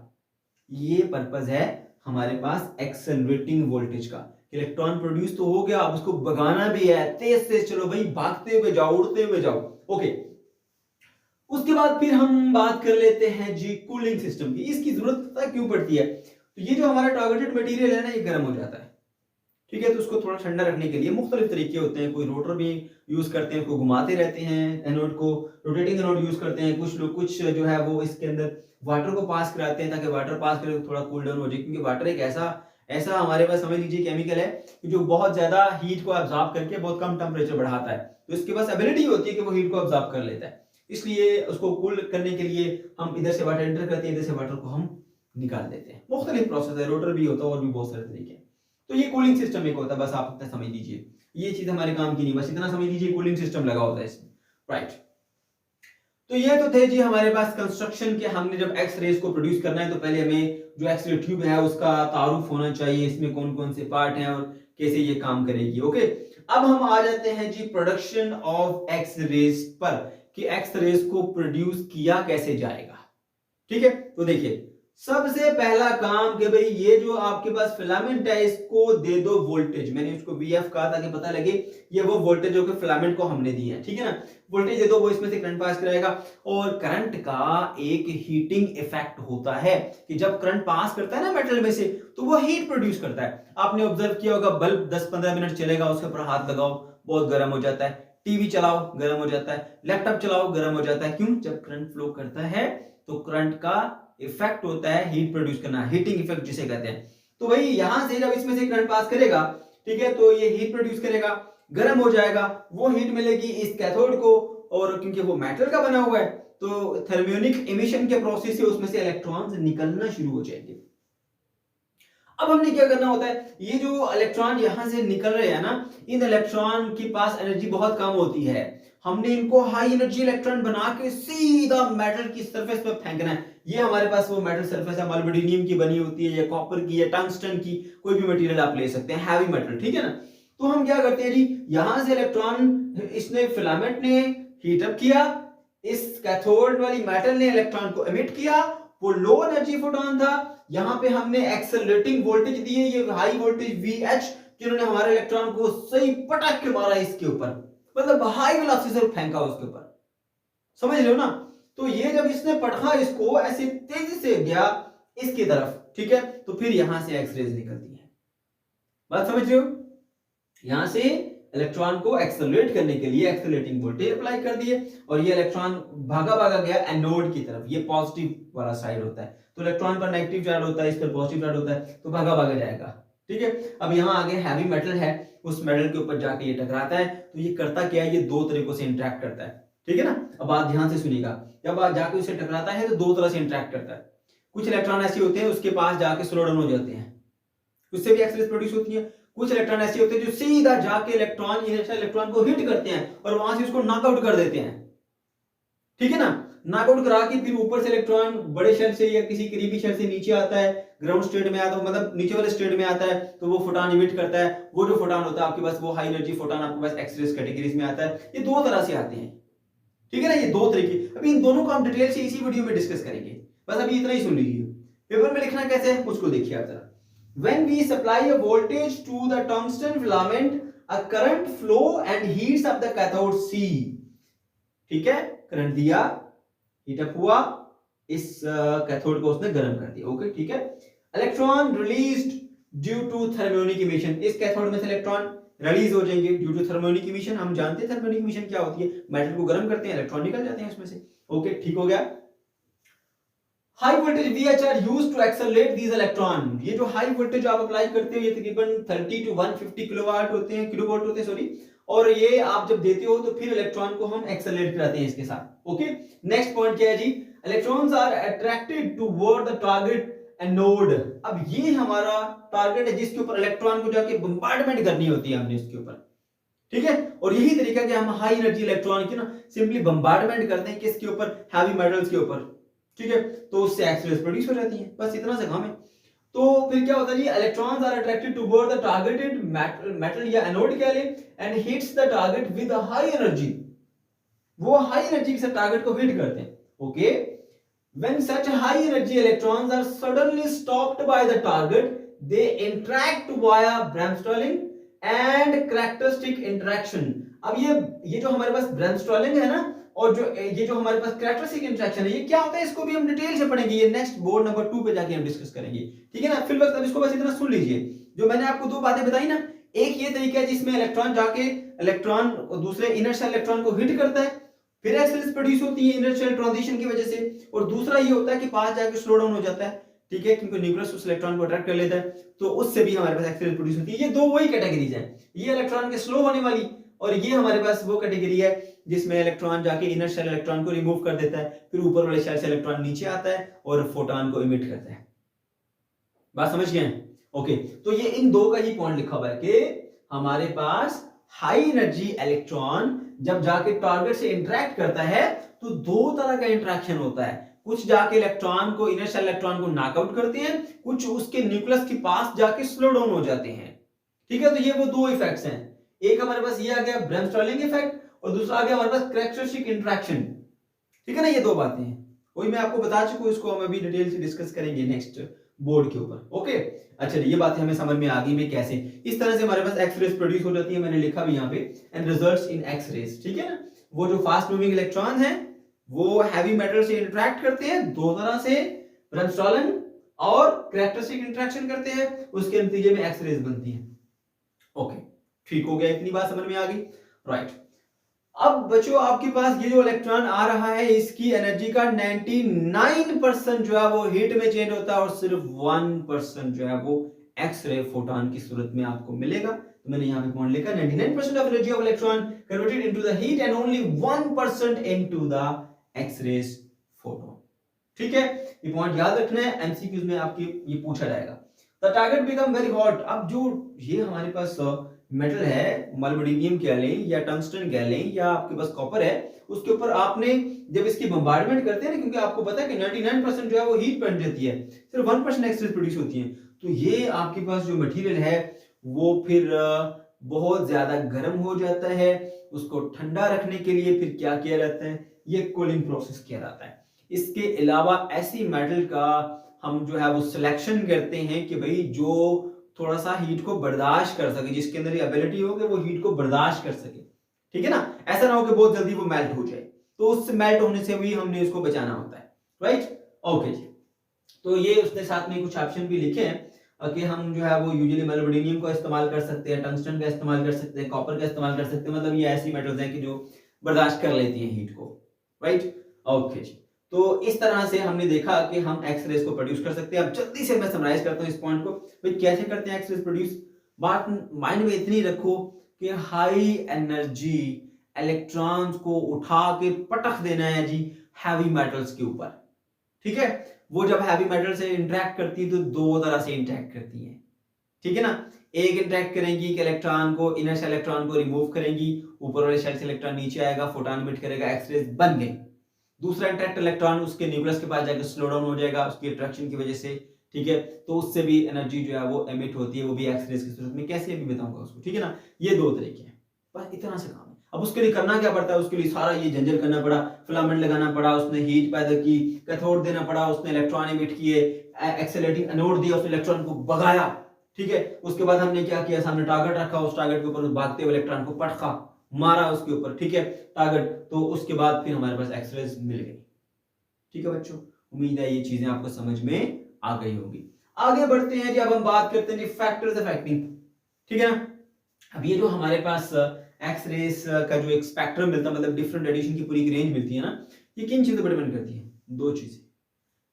ये पर्पस है हमारे पास एक्सेलरेटिंग वोल्टेज का। इलेक्ट्रॉन प्रोड्यूस तो हो गया, अब उसको भगाना भी है, तेज तेज चलो भाई, भागते हुए जाओ, उड़ते हुए जाओ, ओके। उसके बाद फिर हम बात कर लेते हैं जी कूलिंग सिस्टम की। इसकी जरूरत क्यों पड़ती है? तो ये जो हमारा टारगेटेड मटेरियल है ना, ये गर्म हो जाता है, ठीक है। तो उसको थोड़ा ठंडा रखने के लिए मुख्तलिफ तरीके होते हैं। कोई रोटर भी यूज करते हैं, उसको घुमाते रहते हैं, एनोड को रोटेटिंग एनोड यूज करते हैं। कुछ लोग कुछ जो है वो इसके अंदर वाटर को पास कराते हैं, ताकि वाटर पास करे थोड़ा कूल डाउन हो जाए। क्योंकि वाटर एक ऐसा ऐसा हमारे पास समझ लीजिए केमिकल है जो बहुत ज्यादा हीट को एब्जॉर्ब करके बहुत कम टेम्परेचर बढ़ाता है। तो इसके पास एबिलिटी होती है कि वो हीट को एब्जॉर्ब कर लेता है। इसलिए उसको कूल करने के लिए हम इधर से वाटर एंटर करते हैं, इधर से वाटर को हम निकाल देते हैं। मुख्तलिफ प्रोसेस है, रोटर भी होता है और भी बहुत सारे तरीके हैं। तो ये कूलिंग सिस्टम एक होता है, बस आप इतना समझ लीजिए। ये चीज हमारे काम की नहीं, बस इतना समझ लीजिए कूलिंग सिस्टम लगा होता है इसमें, राइट। तो ये तो थे जी हमारे पास कंस्ट्रक्शन के। हमने जब एक्स रेज को प्रोड्यूस करना है, तो पहले हमें जो एक्स रे ट्यूब है उसका तारुफ होना चाहिए, इसमें कौन कौन से पार्ट हैं और कैसे ये काम करेगी, ओके। अब हम आ जाते हैं जी प्रोडक्शन ऑफ एक्स रेज पर, कि एक्स रेज को प्रोड्यूस किया कैसे जाएगा, ठीक है। तो देखिए, सबसे पहला काम कि भाई ये जो आपके पास फिलामेंट है, इसको दे दो वोल्टेज। मैंने उसको वीएफ कहा ताकि पता लगे ये वो वोल्टेज जो कि फिलामेंट को हमने दी है, ठीक है ना। वोल्टेज दे दो, वो इसमें से करंट पास कराएगा। और करंट का एक हीटिंग इफेक्ट होता है कि जब करंट पास करता है ना मेटल में से, तो वो हीट प्रोड्यूस करता है। आपने ऑब्जर्व किया होगा, बल्ब 10-15 मिनट चलेगा, उसके ऊपर हाथ लगाओ, बहुत गर्म हो जाता है। टीवी चलाओ, गर्म हो जाता है। लैपटॉप चलाओ, गर्म हो जाता है। क्यों? जब करंट फ्लो करता है, तो करंट का इफेक्ट होता है हीट प्रोड्यूस करना, हीटिंग इफेक्ट जिसे कहते हैं। तो भाई यहां से जब इसमें से करंट पास करेगा, ठीक है, तो ये हीट प्रोड्यूस करेगा, गर्म हो जाएगा, वो हीट मिलेगी इस कैथोड को। और क्योंकि वो मेटल का बना हुआ है, तो थर्मियोनिक इमिशन के प्रोसेस से उसमें से इलेक्ट्रॉन्स निकलना शुरू हो जाएंगे। अब हमने क्या करना होता है, ये जो इलेक्ट्रॉन यहां से निकल रहे हैं ना, इन इलेक्ट्रॉन के पास एनर्जी बहुत कम होती है। हमने इनको हाई एनर्जी इलेक्ट्रॉन बना के सीधा मेटल की सरफेस पर फेंकना है। ये हमारे पास वो मेटल सरफेस है, मोलिब्डेनम की बनी होती है, या कॉपर की, या टंगस्टन की, कोई भी मटेरियल आप ले सकते हैं, हैवी मेटल, ठीक है ना। तो हम क्या करते हैं जी, यहां से इलेक्ट्रॉन, इसने फिलामेंट ने हीट अप किया, इस कैथोड वाली मेटल ने इलेक्ट्रॉन को एमिट किया, वो लो एनर्जी फोटोन था। यहां पे हमने एक्सेलरेटिंग वोल्टेज दी है, ये हाई वोल्टेज VH, जिन्होंने हमारे इलेक्ट्रॉन को सही पटक के मारा इसके ऊपर, मतलब हाई वेलोसिटी से फेंका उसके ऊपर, समझ रहे हो ना। तो ये जब इसने पढ़ा इसको ऐसे तेजी से गया इसकी तरफ, ठीक है, तो फिर यहां से एक्सरेज निकलती है। बात समझ रहे हो? यहां से इलेक्ट्रॉन को एक्सेलरेट करने के लिए एक्सेलरेटिंग वोल्टेज अप्लाई कर दिए और ये इलेक्ट्रॉन भागा भागा गया एनोड की तरफ। ये पॉजिटिव वाला साइड होता है, तो इलेक्ट्रॉन पर नेगेटिव चार्ज होता है, इस पर पॉजिटिव चार्ज होता है, तो भागा भागा जाएगा। ठीक है, अब यहाँ आगे हैवी मेटल है, उस मेटल के ऊपर जाके ये टकराता है। तो ये करता क्या है, ये दो तरीकों से इंटरेक्ट करता है। ठीक है ना, अब आप ध्यान से सुनिएगा, जब आप जाके उसे टकराता है तो दो तरह से इंटरेक्ट करता है। कुछ इलेक्ट्रॉन ऐसे होते हैं उसके पास जाके स्लो डाउन हो जाते हैं, उससे भी एक्सरेज प्रोड्यूस होती है। कुछ इलेक्ट्रॉन ऐसे होते हैं जो सीधा जाके इलेक्ट्रॉन इनर्शियल इलेक्ट्रॉन को हिट करते हैं और वहां से उसको नॉकआउट कर देते हैं। ठीक है ना, नॉकआउट करा के फिर ऊपर से इलेक्ट्रॉन बड़े शेल से या किसी करीबी शेल से नीचे आता है, ग्राउंड स्टेट में आता है, मतलब नीचे वाले स्टेट में आता है, तो वो फोटॉन इमिट करता है। वो जो फोटॉन होता है आपके पास, वो हाई एनर्जी फोटॉन आपके पास एक्सरेज कैटेगरीज में आता है। ये दो तरह से आते हैं। ठीक है ना, ये दो तरीके। अभी इन दोनों को हम डिटेल से इसी वीडियो में डिस्कस करेंगे, बस अभी इतना ही सुन लीजिए। पेपर में लिखना कैसे है मुझको देखिए आप जरा। When we supply a voltage to the tungsten filament, a current flow and heats up the cathode C. ठीक है, करंट दिया, हीट अप हुआ, इस कैथोड को उसने गर्म कर दिया। ओके, ठीक है। Electron released due to thermionic emission, इस कैथोड में से इलेक्ट्रॉन रिलीज हो जाएंगे ड्यू टू थर्मियोनिक इमिशन। हम जानते हैं थर्मियोनिक इमिशन क्या होती है, मेटल को गर्म करते हैं, इलेक्ट्रॉन निकल जाते हैं उसमें से। ओके, ठीक हो गया। High voltage VH are used to accelerate these electron. ये जो हाई वोल्टेज आप अप्लाई करते हो, ये तकरीबन 30 टू 150 किलोवाट होते हैं, किलोवाट होते हैं सॉरी, और ये आप जब देते हो तो फिर इलेक्ट्रॉन को हम एक्सेलरेट कराते हैं इसके साथ। ओके, नेक्स्ट पॉइंट क्या है जी, electrons are attracted toward the target anode. अब ये हमारा टारगेट है जिसके ऊपर इलेक्ट्रॉन को जाके बम्बार्डमेंट करनी होती है हमने इसके ऊपर। ठीक है, और यही तरीका कि हम हाई एनर्जी इलेक्ट्रॉन की ना सिंपली बम्बार्डमेंट करते हैं किसके ऊपर, हैवी मेटल्स के ऊपर। ठीक है, तो उससे एक्सरेज प्रोड्यूस हो जाती है, बस इतना सा काम है। तो फिर क्या होता है जी, electrons are attracted toward the targeted metal या एनोड कह ले, and hits the target with a high energy. वो हाई एनर्जी के साथ टारगेट को हिट करते हैं। Okay, when such high energy electrons are suddenly stopped by the target, they interact via bremsstrahlung and characteristic interaction. अब ये जो हमारे पास ब्रैमस्टर्लिंग है ना, और जो ये जो हमारे पास कैरेक्टरिस्टिक इंटरेक्शन है, ये क्या होता है इसको भी हम डिटेल से पढ़ेंगे। ये नेक्स्ट बोर्ड नंबर 2 पे जाके हम डिस्कस करेंगे। ठीक है ना, फिर वक्त अब इसको बस इतना सुन लीजिए। जो मैंने आपको दो बातें बताई ना, एक ये तरीका है जिसमें इलेक्ट्रॉन जाके इलेक्ट्रॉन दूसरे इनर्शियल इलेक्ट्रॉन को हिट करता है, फिर एक्सरेज प्रोड्यूस होती है इनर्शियल ट्रांजिशन की वजह से। और दूसरा ये होता है कि पास जाके स्लो डाउन हो जाता है। ठीक है, क्योंकि न्यूक्लियस उस इलेक्ट्रॉन को अट्रैक्ट कर लेता है, तो उससे भी हमारे पास एक्सरेज प्रोड्यूस होती है। ये दो वही कैटेगरीज हैं, ये इलेक्ट्रॉन के स्लो होने वाली, और ये हमारे पास वो कैटेगरी है जिसमें इलेक्ट्रॉन जाके इनर शेल इलेक्ट्रॉन को रिमूव कर देता है, फिर ऊपर वाले शेल से इलेक्ट्रॉन नीचे आता है और फोटॉन को इमिट करता है। बात समझ गए? ओके, तो ये इन दो का ही पॉइंट लिखा हुआ है कि हमारे पास हाई एनर्जी इलेक्ट्रॉन जब जाके टारगेट से इंटरेक्ट करता है तो दो तरह का इंटरेक्शन होता है। कुछ जाके इलेक्ट्रॉन को इनर शेल इलेक्ट्रॉन को नॉकआउट करते हैं, कुछ उसके न्यूक्लियस के पास जाके स्लो डाउन हो जाते हैं। ठीक है, तो ये वो दो इफेक्ट्स हैं। एक हमारे पास ये आ गया ब्रैमस्टर्लिंग इफेक्ट, और दूसरा आ गया हमारे पास कैरेक्टरिस्टिक इंटरेक्शन। ठीक है ना, ये दो बातें हैं, वही मैं आपको बता चुका हूं, इसको हम अभी डिटेल से डिस्कस करेंगे नेक्स्ट बोर्ड के ऊपर। ओके, अच्छा, ये बातें हमें समझ में आ गई में कैसे इस तरह से हमारे पास एक्सरेज प्रोड्यूस हो जाती है। मैंने लिखा भी यहाँ पे, एंड रिजल्ट्स इन एक्सरेज। ठीक है ना, वो जो फास्ट मूविंग इलेक्ट्रॉन है वो हैवी मेटल से इंटरेक्ट करते हैं दो तरह से, ब्रैमस्टर्लिंग और कैरेक्टरिस्टिक इंटरेक्शन करते हैं, उसके नतीजे में एक्सरेज बनती है। ओके, ठीक हो गया, इतनी बात समझ में आ गई, राइट। अब बच्चों आपके पास ये जो इलेक्ट्रॉन आ रहा है, इसकी एनर्जी का 99% जो है वो हीट में चेंज होता है, और सिर्फ 1% जो है वो एक्स-रे फोटॉन की सूरत में आपको मिलेगा। तो मैंने यहाँ पे पॉइंट लिखा, 99% of energy of electron converted into the heat and only 1% into the X-rays photon. ठीक है, ये पॉइंट याद रखना है, एमसीक्यूज में आपके ये पूछा जाएगा। The target become very hot. अब जो ये हमारे पास मेटल है, मोलिब्डेनम कह लें या टंगस्टन कह लें या आपके पास कॉपर है, उसके ऊपर आपने जब इसकी बम्बार्डमेंट करते हैं ना, क्योंकि आपको पता है कि 99% जो है वो हीट बन जाती है, सिर्फ 1% एक्सरेज प्रोड्यूस होती है, तो ये आपके पास जो मटेरियल है वो फिर बहुत ज्यादा गर्म हो जाता है। उसको ठंडा रखने के लिए फिर क्या किया जाता है, ये कूलिंग प्रोसेस किया जाता है। इसके अलावा ऐसी मेटल का हम जो है वो सिलेक्शन करते हैं कि भाई जो थोड़ा सा हीट को बर्दाश्त कर सके, जिसके अंदर ये एबिलिटी हो कि वो हीट को बर्दाश्त कर सके। ठीक है ना, ऐसा ना हो कि बहुत जल्दी वो मेल्ट हो जाए। तो उससे मेल्ट होने से भी हमने उसको बचाना होता है, राइट। ओके जी, तो ये उसने साथ में कुछ ऑप्शन भी लिखे हैं कि हम जो है वो यूजुअली मोलिब्डेनम का इस्तेमाल कर सकते हैं, टंगस्टन का इस्तेमाल कर सकते हैं, कॉपर का इस्तेमाल कर सकते हैं, मतलब ये ऐसी मेटल्स हैं कि जो बर्दाश्त कर लेती हैं हीट को, राइट। ओके जी, तो इस तरह से हमने देखा कि हम एक्सरेज को प्रोड्यूस कर सकते हैं। अब जल्दी से मैं समराइज करता हूँ इस पॉइंट को, भाई कैसे करते हैं एक्सरेज प्रोड्यूस। बात माइंड में इतनी रखो कि हाई एनर्जी इलेक्ट्रॉन्स को उठा के पटक देना है जी हैवी मेटल्स के ऊपर, ठीक है। वो जब हैवी मेटल से इंटरेक्ट करती है तो दो तरह से इंटरेक्ट करती है, ठीक है ना। एक इंटरेक्ट करेंगी कि इलेक्ट्रॉन को, इनर से इलेक्ट्रॉन को रिमूव करेंगी, ऊपर वाले शेल से इलेक्ट्रॉन नीचे आएगा, फोटॉन इमिट करेगा, एक्सरेज बन गई। दूसरा इंटरेक्ट इलेक्ट्रॉन उसके न्यूक्लियस के पास जाकर स्लो डाउन हो जाएगा उसकी अट्रैक्शन की वजह से, ठीक है। तो उससे भी एनर्जी जो है वो एमिट होती है, वो भी एक्सरेज की सूरत में। कैसे अभी बताऊंगा उसको, ठीक है ना। ये दो तरीके हैं, बस इतना से काम है। अब उसके लिए करना क्या पड़ता है, उसके लिए सारा ये झंझट करना पड़ा, फिलामेंट लगाना पड़ा, उसने हीट पैदा की, कैथोड देना पड़ा, उसने इलेक्ट्रॉन इमिट किए, एक्सेलरेटिंग एनोड दिया, उसने इलेक्ट्रॉन को भगाया, ठीक है। उसके बाद हमने क्या किया, सामने टारगेट रखा, उस टारगेट के ऊपर भागते हुए इलेक्ट्रॉन को पटका मारा उसके ऊपर, ठीक है, टारगेट। तो उसके बाद फिर हमारे पास एक्सरेज मिल गई, ठीक है बच्चों। उम्मीद है ये चीजें आपको समझ में आ गई होगी। आगे बढ़ते हैं जी, अब हम बात करते हैं जी फैक्टर्स अफेक्टिंग, ठीक है ना। अब ये जो हमारे पास एक्सरेज का जो एक स्पेक्ट्रम मिलता है, मतलब डिफरेंट रेडिएशन की पूरी रेंज मिलती है ना, ये किन चीजों पर डिपेंड करती है, दो चीजें।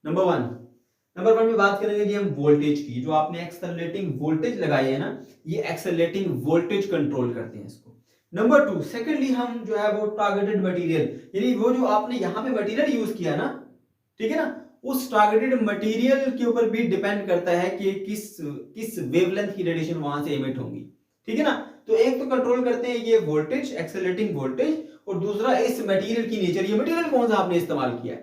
नंबर वन में बात करेंगे जी हम वोल्टेज की। जो आपने एक्सेलरेटिंग वोल्टेज लगाई है ना, ये एक्सेलरेटिंग वोल्टेज कंट्रोल करते हैं इसको। नंबर टू, सेकेंडली हम जो है वो टारगेटेड मटेरियल, यानी वो जो आपने यहाँ पे मटेरियल यूज किया ना, ठीक है ना, उस टारगेटेड मटेरियल के ऊपर भी डिपेंड करता है कि किस वेवलेंथ की रेडिएशन वहां से एमिट होंगी, ठीक है ना। तो एक तो कंट्रोल करते हैं ये वोल्टेज, एक्सेलरेटिंग वोल्टेज, और दूसरा इस मटेरियल की नेचर, ये मटेरियल कौन सा आपने इस्तेमाल किया है,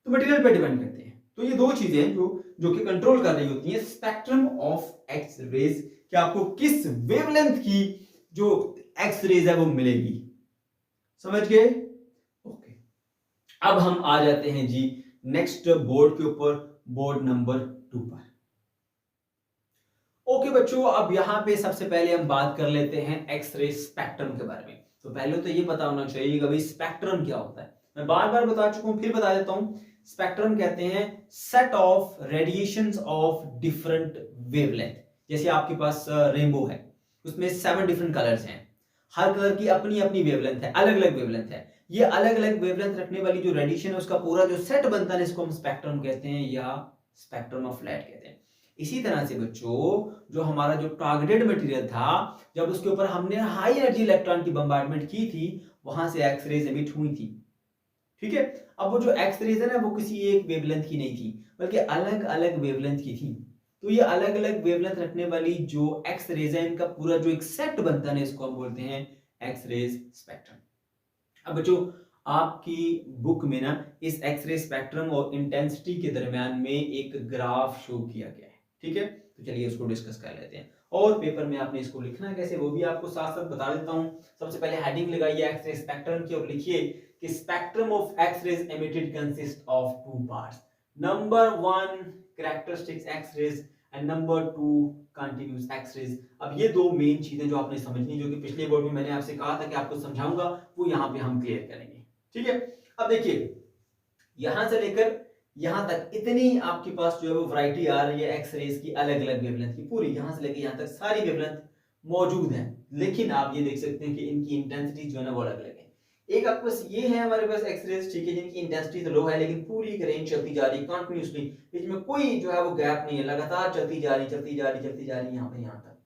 तो मटेरियल पे डिपेंड करते हैं। तो ये दो चीजें हैं जो कि कंट्रोल कर रही होती हैं स्पेक्ट्रम ऑफ एक्स रेज, कि आपको किस वेवलेंथ की जो एक्स रेज है वो मिलेगी, समझ गए। ओके, अब हम आ जाते हैं जी नेक्स्ट बोर्ड के ऊपर, बोर्ड नंबर 2 पर। ओके बच्चों, अब यहां पे सबसे पहले हम बात कर लेते हैं एक्सरे स्पेक्ट्रम के बारे में। तो पहले तो ये पता होना चाहिए कि भाई स्पेक्ट्रम क्या होता है। मैं बार बार बता चुका हूं, फिर बता देता हूं। स्पेक्ट्रम कहते हैं set of radiations of different wavelength. जैसे आपके पास रेनबो है, उसमें 7 डिफरेंट कलर्स हैं, हर कलर की अपनी अपनी वेवलेंथ है, अलग अलग वेवलेंथ है। ये अलग अलग वेवलेंथ रखने वाली जो रेडिएशन है उसका पूरा जो सेट बनता है इसको हम स्पेक्ट्रम कहते हैं या स्पेक्ट्रम ऑफ लाइट कहते हैं। इसी तरह से बच्चों, जो हमारा जो टारगेटेड मटेरियल था, जब उसके ऊपर हमने हाई एनर्जी इलेक्ट्रॉन की बम्बार्डमेंट की थी, वहां से एक्सरेज एमिट हुई थी, ठीक है। अब वो जो एक्सरेज है ना, वो किसी एक वेवलेंथ की नहीं थी, बल्कि अलग अलग वेवलेंथ की थी। तो ये अलग अलग वेवलेंथ रखने वाली जो एक्सरेज है, इनका पूरा जो एक सेट बनता है इसको हम बोलते हैं एक्सरेज स्पेक्ट्रम। अब बच्चों, आपकी बुक में ना इस एक्सरे स्पेक्ट्रम और इंटेंसिटी के दरमियान में एक ग्राफ शो किया गया है, ठीक है। तो चलिए इसको डिस्कस कर लेते हैं, और पेपर में आपने इसको लिखना है कैसे वो भी आपको साथ साथ बता देता हूं। सबसे पहले हेडिंग लगाइए एक्सरे स्पेक्ट्रम की और लिखिए कि spectrum of X-rays emitted consist of 2 parts. Number 1 characteristics X-rays and number 2 continuous X-rays. अब ये दो मेन चीजें जो आपने समझनी, जो कि पिछले बोर्ड में मैंने आपसे कहा था कि आपको समझाऊंगा, वो यहां पे हम क्लियर करेंगे, ठीक है। अब देखिए, यहां से लेकर यहां तक इतनी आपके पास जो है वो वैरायटी आ रही है एक्स-रेज की, अलग अलग वेवलेंथ की, पूरी यहां से लेकर यहां तक सारी वेवलेंथ मौजूद है। लेकिन आप ये देख सकते हैं कि इनकी इंटेंसिटी जो है ना वो अलग अलग है। एक आपके पास ये है हमारे पास एक्स-रेज, ठीक है, जिनकी इंटेंसिटी तो लो है, लेकिन पूरी रेंज चलती जा रही है कंटीन्यूअसली, बीच में कोई जो है वो गैप नहीं है, लगातार चलती जा रही चलती जा रही चलती जा रही यहां पे यहां तक,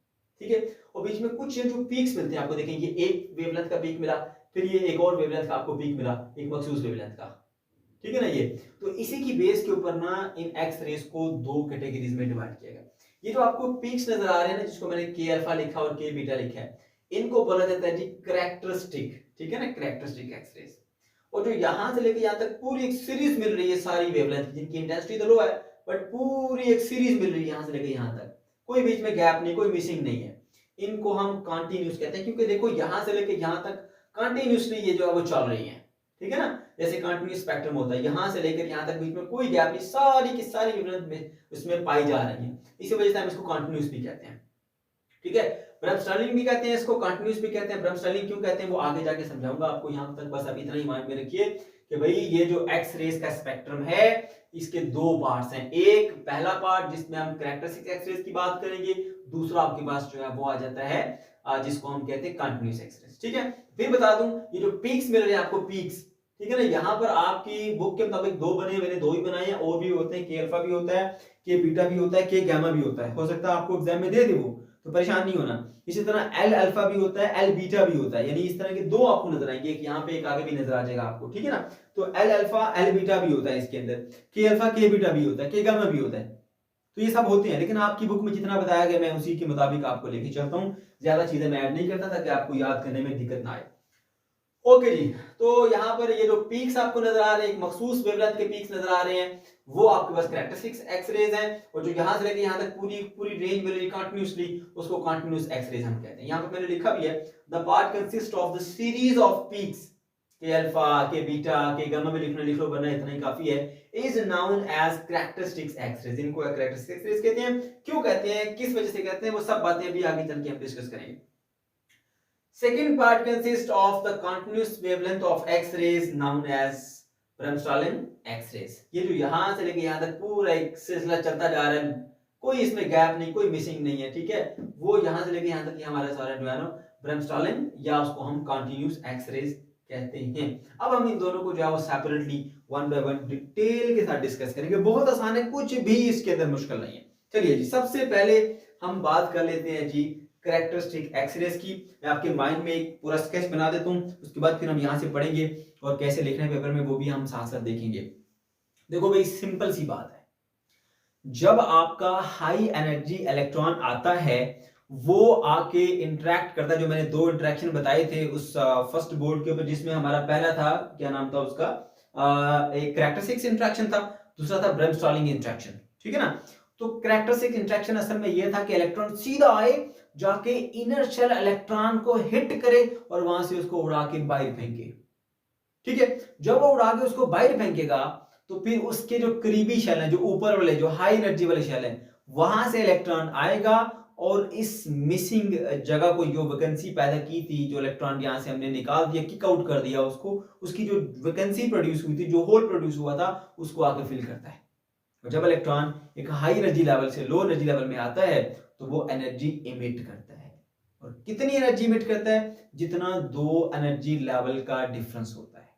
ठीक है। और बीच में कुछ जो पीक्स मिलते हैं आपको, देखें ये एक वेवलेंथ का पीक मिला, फिर ये एक और वेवलेंथ का आपको पीक मिला, एक मखसूस वेवलेंथ का, ठीक है ना। ये तो इसी की बेस के ऊपर ना इन एक्स रेज को दो कैटेगरीज में डिवाइड किया गया। ये जो आपको पीक्स नजर आ रहे हैं ना, जिसको मैंने के अल्फा लिखा और के बीटा लिखा है, इनको बोला जाता है जी कैरेक्टरिस्टिक, ठीक है ना, कैरेक्टरिस्टिक एक्स रेज। और जो यहां से लेके यहां तक पूरी एक सीरीज मिल रही है सारी वेवलेंथ, जिनकी इंटेंसिटी तो लो है, बट पूरी एक सीरीज मिल रही है यहां से लेके यहां तक, कोई बीच में गैप नहीं, कोई मिसिंग नहीं है। इनको हम कंटीन्यूअस कहते हैं, क्योंकि देखो यहां से लेके यहां तक कंटीन्यूअसली ये जो है वो चल रही है, ठीक है ना। जैसे कंटीन्यूअस स्पेक्ट्रम होता है, यहां से लेकर यहां तक बीच में कोई गैप नहीं, सारी की सारी वेवलेंथ में उसमें पाई जा रही है, इसी वजह से हम इसको कंटीन्यूअस भी कहते हैं, ठीक है। ब्रह्मस्टालिंग भी कहते हैं इसको, कंटिन्यूस भी कहते हैं। ब्रह्मस्टालिंग क्यों कहते हैं वो आगे जाके समझाऊंगा आपको, यहाँ तक बस अभी इतना ही मान में रखिए कि भाई ये जो एक्स रेज का स्पेक्ट्रम है इसके दो पार्ट्स हैं। एक पहला पार्ट जिसमें हम कैरेक्टरिस्टिक एक्स रेज की बात करेंगे, दूसरा आपके पास जो है वो आ जाता है जिसको हम कहते हैं कंटिन्यूस एक्स रेज। ठीक है, फिर बता दूं ये जो पीक्स मिल रहे हैं आपको, पीक्स, ठीक है ना, यहाँ पर आपकी बुक के मुताबिक दो बने, मैंने दो ही बनाए हैं, और भी होते हैं, के अल्फा भी होता है, के बीटा भी होता है, के गामा भी होता है, हो सकता है आपको एग्जाम में दे दे वो, तो परेशान नहीं होना। इसी तरह एल अल्फा भी होता है, एल बीटा भी होता है, यानी इस तरह के दो आपको नजर आएंगे, एक यहाँ पे एक आगे भी नजर आ जाएगा आपको, ठीक है ना। तो एल अल्फा एल बीटा भी होता है इसके अंदर, के अल्फा के बीटा भी होता है, के गामा भी होता है, तो ये सब होते हैं। लेकिन आपकी बुक में जितना बताया गया मैं उसी के मुताबिक आपको लेके चलता हूँ, ज्यादा चीजें मैं ऐड नहीं करता ताकि आपको याद करने में दिक्कत ना आए। ओके जी, तो यहाँ पर ये जो पीक्स आपको नजर आ रहे हैं, एक मखसूस वेवलेंथ के पीक्स नजर आ रहे हैं, वो आपके पास कैरेक्टरिस्टिक्स एक्स रेज हैं, और जो यहाँ से लेके यहाँ तक पूरी पूरी रेंज मिल रही कंटिन्यूसली, उसको कंटिन्यूस एक्स रेज हम कहते हैं। यहाँ पर मैंने लिखा भी है, the part consist of the series of peaks, K alpha K beta K gamma में लिख लो वरना इतना ही काफी है, is known as characteristics X rays. इनको कैरेक्टरिस्टिक्स एक्स रेज कहते हैं। क्यों कहते हैं, किस वजह से कहते हैं, वो सब बातें अभी आगे चल के हम डिस्कस करेंगे। Second part consists of the continuous wavelength of X-rays known as Bremsstrahlung X-rays। ये जो यहाँ से लेके यहाँ तक पूरा एक सिलसिला चलता जा रहा है, कोई इसमें गैप नहीं, कोई मिसिंग नहीं है, ठीक है। वो यहाँ से लेके यहाँ तक हमारा सारा जो है ना ब्रह्मस्टालिन, या उसको हम कंटिन्यूस एक्स-रेज कहते हैं। अब हम इन दोनों को जो है वो separately one by one detail के साथ डिस्कस करेंगे। बहुत आसान है, कुछ भी इसके अंदर मुश्किल नहीं है। चलिए जी, सबसे पहले हम बात कर लेते हैं जी कैरेक्टरिस्टिक एक्स-रेज की। मैं आपके माइंड में एक पूरा स्केच बना देता हूं, उसके बाद फिर हम यहां से पढ़ेंगे और कैसे लिखना है पेपर में वो भी हम साथ साथ देखेंगे। देखो भाई, सिंपल सी बात है, जब आपका हाई एनर्जी इलेक्ट्रॉन आता है वो आके इंटरेक्ट करता है, जो मैंने दो इंटरेक्शन बताए थे उस फर्स्ट बोर्ड के ऊपर, जिसमें हमारा पहला था, क्या नाम था उसका, एक कैरेक्टरिस्टिक्स इंटरेक्शन था, दूसरा था ब्रह्मस्टालिंग इंटरेक्शन, ठीक है ना। तो कैरेक्टरिस्टिक इंटरेक्शन असल में यह था कि इलेक्ट्रॉन सीधा आए, जाके इनर शेल इलेक्ट्रॉन को हिट करे और वहां से उसको उड़ा के बाहर फेंके, ठीक है। जब वो उड़ा के उसको बाहर फेंकेगा तो फिर उसके जो करीबी शेल हैं, जो ऊपर वाले, जो हाई एनर्जी वाले शेल हैं, वहां से इलेक्ट्रॉन आएगा और इस मिसिंग जगह को, जो वैकेंसी पैदा की थी, जो इलेक्ट्रॉन यहां से हमने निकाल दिया, किक आउट कर दिया उसको, उसकी जो वैकेंसी प्रोड्यूस हुई थी, जो होल प्रोड्यूस हुआ था, उसको आके फिल करता है। और जब इलेक्ट्रॉन एक हाई एनर्जी लेवल से लो एनर्जी लेवल में आता है तो वो एनर्जी इमिट करता है। और कितनी एनर्जी इमिट करता है, जितना दो एनर्जी लेवल का डिफरेंस होता है,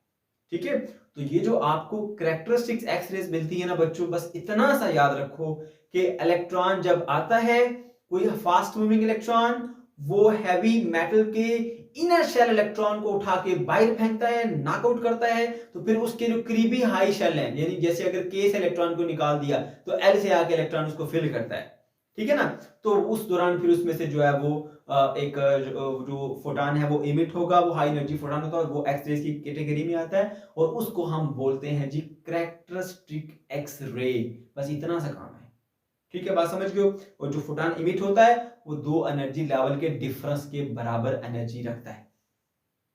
ठीक है। तो ये जो आपको कैरेक्टरिस्टिक्स एक्स रेज मिलती है ना बच्चों, बस इतना सा याद रखो कि इलेक्ट्रॉन जब आता है, कोई फास्ट मूविंग इलेक्ट्रॉन, वो हैवी मेटल के इनर शेल इलेक्ट्रॉन को उठा के बाहर फेंकता है, नॉकआउट करता है, तो फिर उसके जो करीबी हाई शेल हैं, यानी जैसे अगर के से इलेक्ट्रॉन को निकाल दिया तो एल से आके इलेक्ट्रॉन उसको फिल करता है, ठीक है ना। तो उस दौरान फिर उसमें से जो है वो एक जो फोटॉन है वो इमिट होगा, वो हाई एनर्जी फोटॉन होता है और वो एक्स रेज की कैटेगरी में आता है, और उसको हम बोलते हैं जी कैरेक्टरिस्टिक एक्स रे। बस इतना सा काम है, ठीक है, बात समझ गए हो। और जो फोटॉन इमिट होता है वो दो एनर्जी लेवल के डिफरेंस के बराबर एनर्जी रखता है,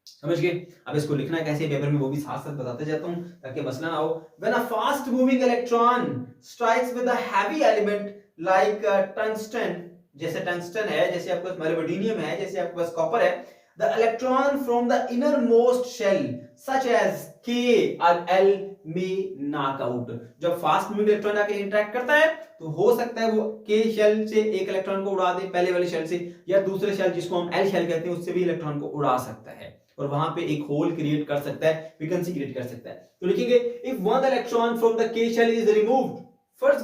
समझ गए। अब इसको लिखना कैसे पेपर में वो भी साथ साथ बताते जाता हूं ताकि मसला ना हो। When a fast moving electron strikes with a heavy element like tungsten, जैसे टंगस्टन है, जैसे आपके पास मोलिब्डेनियम है, जैसे आपके पास कॉपर है, the electron from the inner most shell such as K और एल में नॉक आउट। जब फास्ट मूविंग इलेक्ट्रॉन आके इंटरेक्ट करता है तो हो सकता है वो के शेल से एक इलेक्ट्रॉन को उड़ा दे, पहले वाले शेल से, या दूसरे शेल जिसको हम एल शेल कहते हैं उससे भी इलेक्ट्रॉन को उड़ा सकता है और वहां पे एक होल क्रिएट कर सकता है, वैकेंसी क्रिएट कर सकता है। तो लिखेंगे if one electron from the के शेल इज रिमूव्ड, फर्ज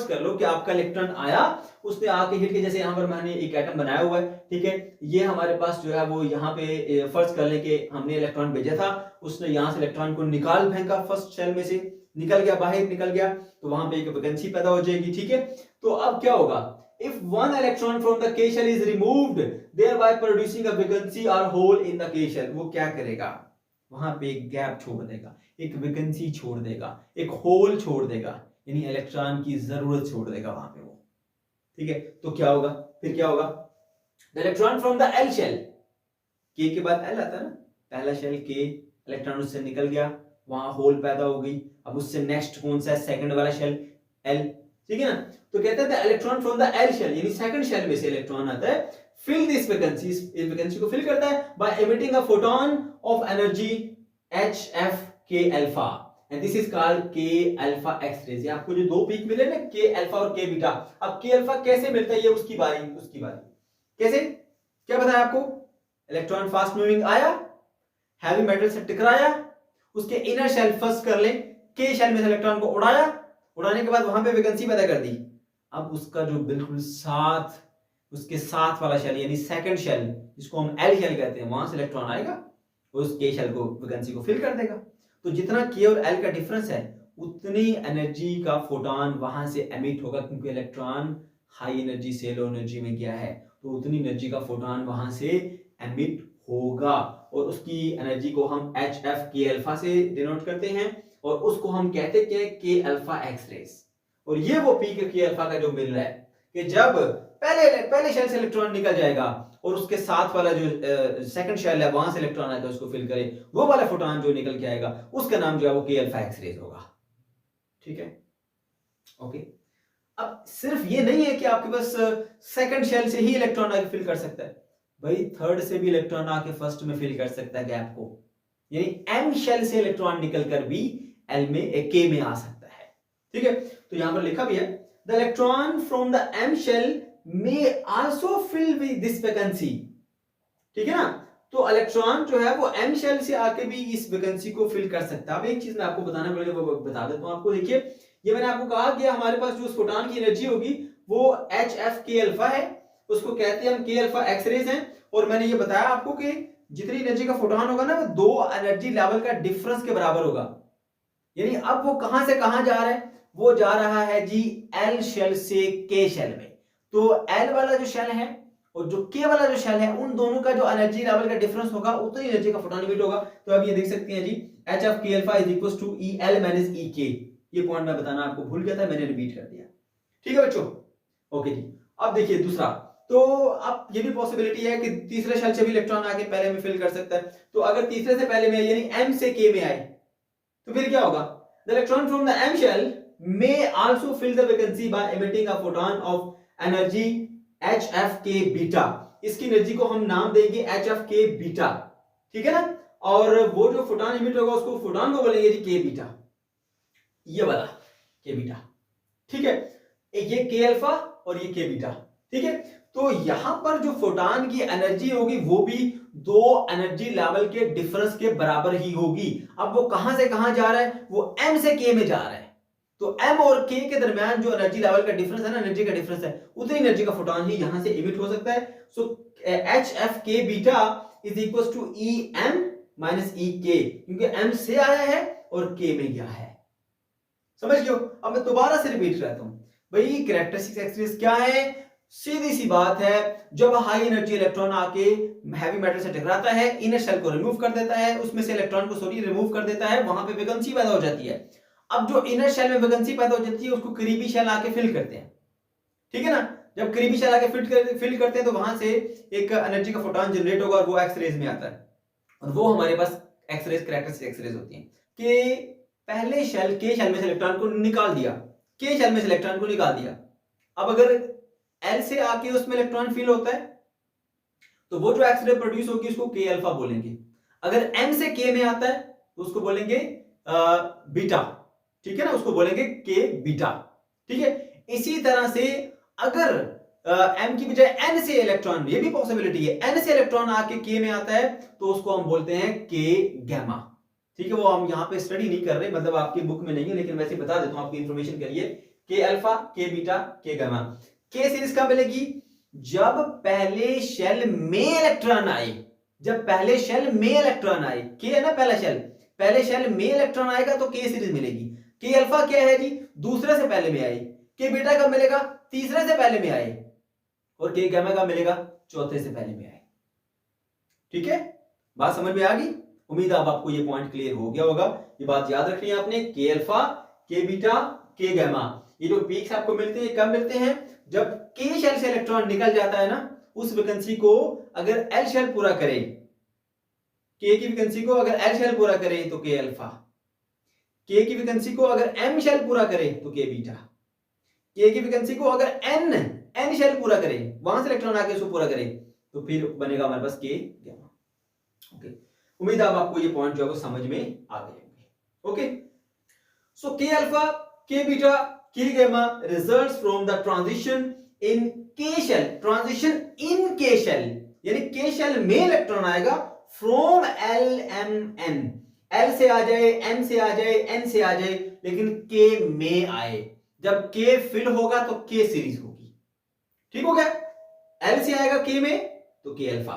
कर लो कि आपका इलेक्ट्रॉन आया, उसने आके हिट के, जैसे यहाँ पर मैंने एक एटम बनाया हुआ है, ठीक है, ये हमारे पास जो है वो यहाँ पे फर्ज कर ले कि हमने इलेक्ट्रॉन भेजा था, उसने यहाँ से इलेक्ट्रॉन को निकाल फेंका, फर्स्ट शेल में से निकल गया, बाहर निकल गया, तो वहां पे एक वैकेंसी पैदा हो जाएगी, ठीक है। तो अब क्या होगा, if one electron from the K shell is removed thereby producing a vacancy or hole in the K shell, वो क्या करेगा, वहां पे एक गैप छोड़ देगा, एक वैकेंसी छोड़ देगा, एक होल छोड़ देगा, यानी इलेक्ट्रॉन की जरूरत छोड़ देगा वहां पे वो, ठीक है। तो क्या होगा, फिर क्या होगा, the electron from the L shell, K के बाद L आता है ना, पहला शेल K, इलेक्ट्रॉन उससे निकल गया, वहां होल पैदा हो गई, अब उससे नेक्स्ट कौन सा है, सेकंड वाला शेल L, ठीक है ना। तो कहते हैं electron from the L shell, यानी सेकंड शेल में से इलेक्ट्रॉन आता है, फिल दिस वैकेंसी, इस वैकेंसी को फिल करता है by emitting a photon of energy HF K alpha, and this is called K alpha X rays. आपको जो दो पीक मिले ना, K अल्फा और K बीटा, अब K अल्फा कैसे मिलता है ये उसकी बारी कैसे, क्या बताया आपको, इलेक्ट्रॉन फास्ट मूविंग आया, हैवी मेटल से टकराया, उसके इनर शेल फर्स्ट कर ले, K शेल में से इलेक्ट्रॉन को उड़ाया, उड़ाने के बाद वहां पे वैकेंसी पैदा कर दी। अब उसका जो बिल्कुल साथ, उसके साथ वाला शेल यानी सेकंड शेल, जिसको हम एल शेल कहते हैं, वहां से इलेक्ट्रॉन आएगा, उस K शेल को वैकेंसी को फिल कर देगा। तो जितना K और L का डिफरेंस है, उतनी एनर्जी का फोटोन वहां से एमिट होगा, क्योंकि इलेक्ट्रॉन हाई एनर्जी से लो एनर्जी में गया है, तो उतनी एनर्जी का फोटोन वहां से एमिट होगा, और उसकी एनर्जी को हम HF K अल्फा से डिनोट करते हैं, और उसको हम कहते हैं K अल्फा एक्स रेस। और ये वो पीक K अल्फा का जो मिल रहा है कि जब पहले शेल से इलेक्ट्रॉन निकल जाएगा और उसके साथ वाला जो सेकंड शेल है वहां से इलेक्ट्रॉन आएगा, उसको फिल करे, वो वाला फोटोन जो निकल के आएगा उसका नाम जो है वो K अल्फा एक्स रेस होगा। ठीक है, ओके। अब सिर्फ ये नहीं है कि आपके पास सेकंड शेल से ही इलेक्ट्रॉन आके फिल कर सकता है, भाई थर्ड से भी इलेक्ट्रॉन आके फर्स्ट में फिल कर सकता है गैप को, यानी M शेल से इलेक्ट्रॉन निकलकर भी L में K में आ सकता है। ठीक है, तो यहां पर लिखा भी है the electron from the M shell में also fill with this vacancy. ठीक है ना, तो इलेक्ट्रॉन जो है वो M शेल से आके भी इस वैकेंसी को फिल कर सकता है। अब एक चीज मैं आपको बताना पड़ेगा, वो बता देता हूं आपको। देखिए, ये मैंने आपको कहा कि हमारे पास जो फोटोन की एनर्जी होगी वो HF K अल्फा है, उसको कहते हैं हम K अल्फा एक्स रेज हैं। और मैंने ये बताया आपको कि जितनी एनर्जी का फोटोन होगा ना, वो दो एनर्जी लेवल का डिफरेंस के बराबर होगा। यानी अब वो कहां से कहां जा रहा है, वो जा रहा है जी L शेल से K शेल में। तो L वाला जो शेल है और जो K वाला जो शेल है, उन दोनों का जो एनर्जी लेवल का डिफरेंस होगा, उतनी एनर्जी का फोटोन इमिट होगा। तो अब ये देख सकते हैं जी HF K alpha is equal to EL minus EK। ये पॉइंट मैं बताना आपको भूल गया था, मैंने रिपीट कर दिया। ठीक है बच्चों, ओके जी। अब देखिए दूसरा, तो अब ये भी पॉसिबिलिटी है कि तीसरे शेल से भी इलेक्ट्रॉन आके पहले में फिल कर सकता है। तो अगर तीसरे से पहले में यानी M से K में आए तो फिर क्या होगा, the electron from the M shell may also fill the vacancy by emitting a photon of energy HF K beta. इसकी एनर्जी को हम नाम देंगे HF K बीटा। ठीक है ना, और वो जो फोटोन इमिट होगा उसको फोटोन को बोलेंगे जी K बीटा, ये वाला K बीटा। ठीक है, ये K अल्फा और ये K बीटा। ठीक है, तो यहां पर जो फोटोन की एनर्जी होगी वो भी दो एनर्जी लेवल के डिफरेंस के बराबर ही होगी। अब वो कहां से कहां जा रहा है, वो M से K में जा रहा है। तो M और K के दरमियान जो एनर्जी लेवल का डिफरेंस है ना, एनर्जी का डिफरेंस है, उतनी एनर्जी का फोटोन ही यहां से इमिट हो सकता है। So HF K beta is equal to EM minus EK, क्योंकि M से आया है और K में गया है। समझ गए? अब मैं दोबारा से रिपीट करता हूं भाई, कैरेक्टरिस्टिक एक्सप्रेस क्या है, सीधी सी बात है, जब हाई एनर्जी इलेक्ट्रॉन आके हैवी मेटल से टकराता है, इनर शेल को रिमूव कर देता है, उसमें से इलेक्ट्रॉन को रिमूव कर देता है, वहां पे वैकेंसी पैदा हो जाती है। अब जो इनर शेल में वैकेंसी पैदा हो जाती है उसको करीबी शेल आके फिल करते हैं। ठीक है ना, जब करीबी शेल आके फिल करते हैं तो वहां से एक एनर्जी का फोटोन जनरेट होगा और वो एक्स रेज में आता है, और वो हमारे पास x rays characteristic x rays होती हैं कि पहले शेल K शेल में से इलेक्ट्रॉन को निकाल दिया, K शेल में से इलेक्ट्रॉन को निकाल दिया। अब अगर L से आके उसमें इलेक्ट्रॉन फिल होता है तो वो जो एक्स रे प्रोड्यूस होगी उसको K अल्फा बोलेंगे। अगर M से K में आता है तो उसको बोलेंगे बीटा। ठीक है ना, उसको बोलेंगे K बीटा। ठीक है, इसी तरह से अगर M की बजाय N से इलेक्ट्रॉन, ये भी पॉसिबिलिटी है, N से इलेक्ट्रॉन आके K में आता है तो उसको हम बोलते हैं K गैमा। ठीक है, वो हम यहाँ पे स्टडी नहीं कर रहे, मतलब आपकी बुक में नहीं है, लेकिन वैसे बता देता हूं आपकी इंफॉर्मेशन के लिए। K alpha, K beta, K gamma. K series कब मिलेगी, जब पहले शेल में इलेक्ट्रॉन आए, जब पहले शेल में इलेक्ट्रॉन आए, K है ना पहला शेल, पहले शेल में इलेक्ट्रॉन आएगा तो K सीरीज मिलेगी। K अल्फा क्या है जी, दूसरे से पहले में आए। K बीटा कब मिलेगा, तीसरे से पहले में आए। और K गामा कब मिलेगा, चौथे से पहले में आए। ठीक है, बात समझ में आ गई? उम्मीद अब आपको ये पॉइंट क्लियर हो गया होगा। ये बात याद रखनी है आपने, K alpha, K beta, K gamma, ये जो पीक्स आपको मिलते हैं कब मिलते हैं, जब K शेल से इलेक्ट्रॉन निकल जाता है ना, उस वैकेंसी को अगर L शेल पूरा करे, K की वैकेंसी को अगर L शेल पूरा करे तो K अल्फा, K की वैकेंसी को अगर M शेल पूरा करे तो K बीटा, के की वैकेंसी को अगर एन शेल पूरा करे, वहां से इलेक्ट्रॉन आके उसको पूरा करे, तो फिर बनेगा हमारे पास के गामा। ओके, उम्मीद है अब आपको ये पॉइंट जो है वो समझ में आ गए होंगे। ओके, सो के alpha, K beta, K gamma results from the transition in के शेल, ट्रांजिशन इन के शेल, यानी के शेल में इलेक्ट्रॉन आएगा from L M N, L से आ जाए, एम से आ जाए, एन से आ जाए, लेकिन के में आए। जब के फिल होगा तो के सीरीज होगी। ठीक हो गया? एल से आएगा के में तो के अल्फा,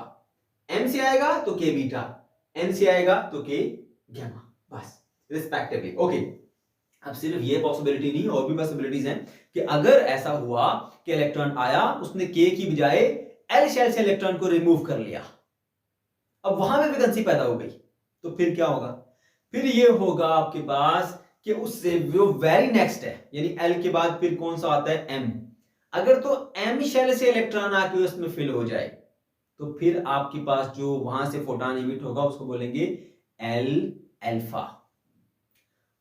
एम से आएगा तो के बीटा, एन से आएगा तो के गामा, बस रिस्पेक्टिवली। ओके, अब सिर्फ ये पॉसिबिलिटी नहीं, और भी पॉसिबिलिटीज हैं कि अगर ऐसा हुआ कि इलेक्ट्रॉन आया, उसने के की बजाय एल शेल से इलेक्ट्रॉन को रिमूव कर लिया, अब वहां पे वैकेंसी पैदा हो गई, तो फिर क्या होगा? फिर ये होगा आपके पास कि उससे वो वेरी नेक्स्ट है, यानी एल के बाद फिर कौन सा आता है? एम। अगर तो एम शेल से इलेक्ट्रॉन आके उसमें फिल हो जाए, तो फिर आपके पास जो वहां से फोटॉन इमिट होगा उसको बोलेंगे एल अल्फा।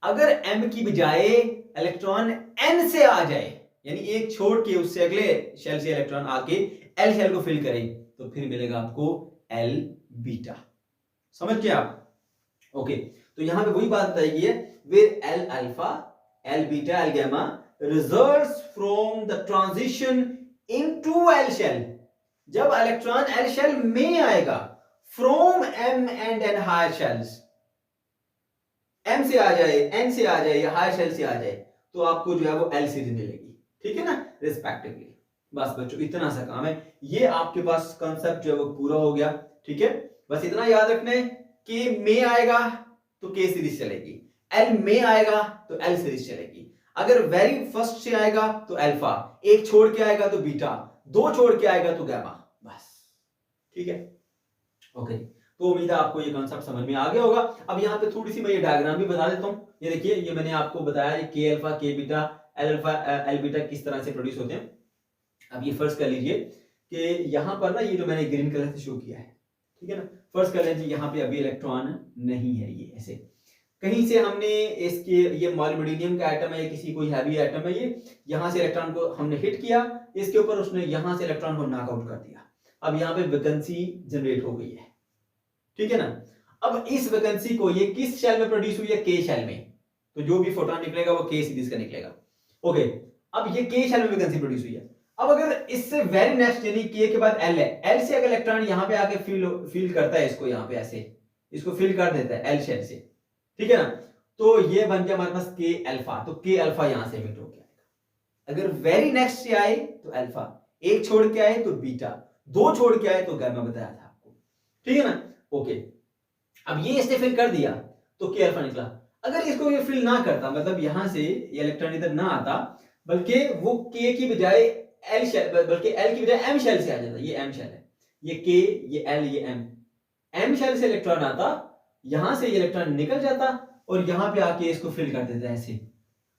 अगर एम की बजाय इलेक्ट्रॉन एन से आ जाए, यानी एक छोड़ के उससे अगले शेल से इलेक्ट्रॉन आके एल शेल को फिल करे, तो फिर मिलेगा आपको एल बीटा। समझ गए आप? ओके, तो यहां पे वही बात बताई गई है, where L alpha, L beta, L gamma results from the transition into L shell. जब इलेक्ट्रॉन एल शेल में आएगा from M and N higher shells, M से आ जाए, एन से आ जाए या हायर शेल से आ जाए, तो आपको जो है वो एल सीरीज मिलेगी। ठीक है ना, रिस्पेक्टिवली। बस बच्चों इतना सा काम है, ये आपके पास कंसेप्ट जो है वो पूरा हो गया। ठीक है, बस इतना याद रखना है कि में आएगा तो के सीरीज चलेगी, एल में आएगा तो एल सीरीज चलेगी। अगर वेरी फर्स्ट से आएगा तो अल्फा, एक छोड़ के आएगा तो बीटा, दो छोड़ के आएगा तो गामा, बस। ठीक है, ओके, तो उम्मीद है आपको ये कॉन्सेप्ट समझ में आ गया होगा। अब यहाँ पे थोड़ी सी मैं ये डायग्राम भी बता देता हूँ। ये देखिए, ये मैंने आपको बताया के alpha, K beta, L alpha, L beta किस तरह से प्रोड्यूस होते हैं। अब ये फर्स्ट कर लीजिए कि यहाँ पर ना ये जो मैंने ग्रीन कलर से शो किया है, ठीक है ना, फर्स्ट कर लीजिए यहाँ पे अभी इलेक्ट्रॉन नहीं है, ये ऐसे कहीं से हमने इसके, ये मॉलिब्डेनियम का एटम है, किसी कोई हैवी एटम है, ये यहाँ से इलेक्ट्रॉन को हमने हिट किया, इसके ऊपर उसने यहाँ से इलेक्ट्रॉन को नॉकआउट कर दिया। अब यहाँ पे वैकेंसी जनरेट हो गई है, ठीक है ना। अब इस वैकेंसी को ये किस शेल में प्रोड्यूस हुई है? के शेल में, तो जो भी फोटोन निकलेगा वो के सीरीज का निकलेगा। ओके, अब ये के शेल में वैकेंसी प्रोड्यूस हुई है। अब अगर इससे वेरी नेक्स्ट यानी के के बाद एल है, एल से अगर इलेक्ट्रॉन यहाँ पे आके फील करता है, इसको यहाँ पे ऐसे इसको फील कर देता है एल शेल से, ठीक है ना, तो ये बन गया हमारे पास के अल्फा, तो के अल्फा यहां से इमिट हो गया। अगर वेरी नेक्स्ट से आए तो अल्फा, एक छोड़ के आए तो बीटा, दो छोड़ के आए तो गामा, बताया था आपको, ठीक है ना। ओके, अब ये इसने फिल कर दिया तो के अल्फा निकला। अगर इसको ये फिल ना करता, मतलब यहां से ये इलेक्ट्रॉन इधर ना आता, बल्कि वो के की बजाय एल शेल, बल्कि एल की बजाय एम शेल से आ जाता, ये एम शेल है, ये के, ये एल, ये एम शेल से इलेक्ट्रॉन आता, यहां से ये इलेक्ट्रॉन निकल जाता और यहां पे आके इसको फिल कर देता है ऐसे।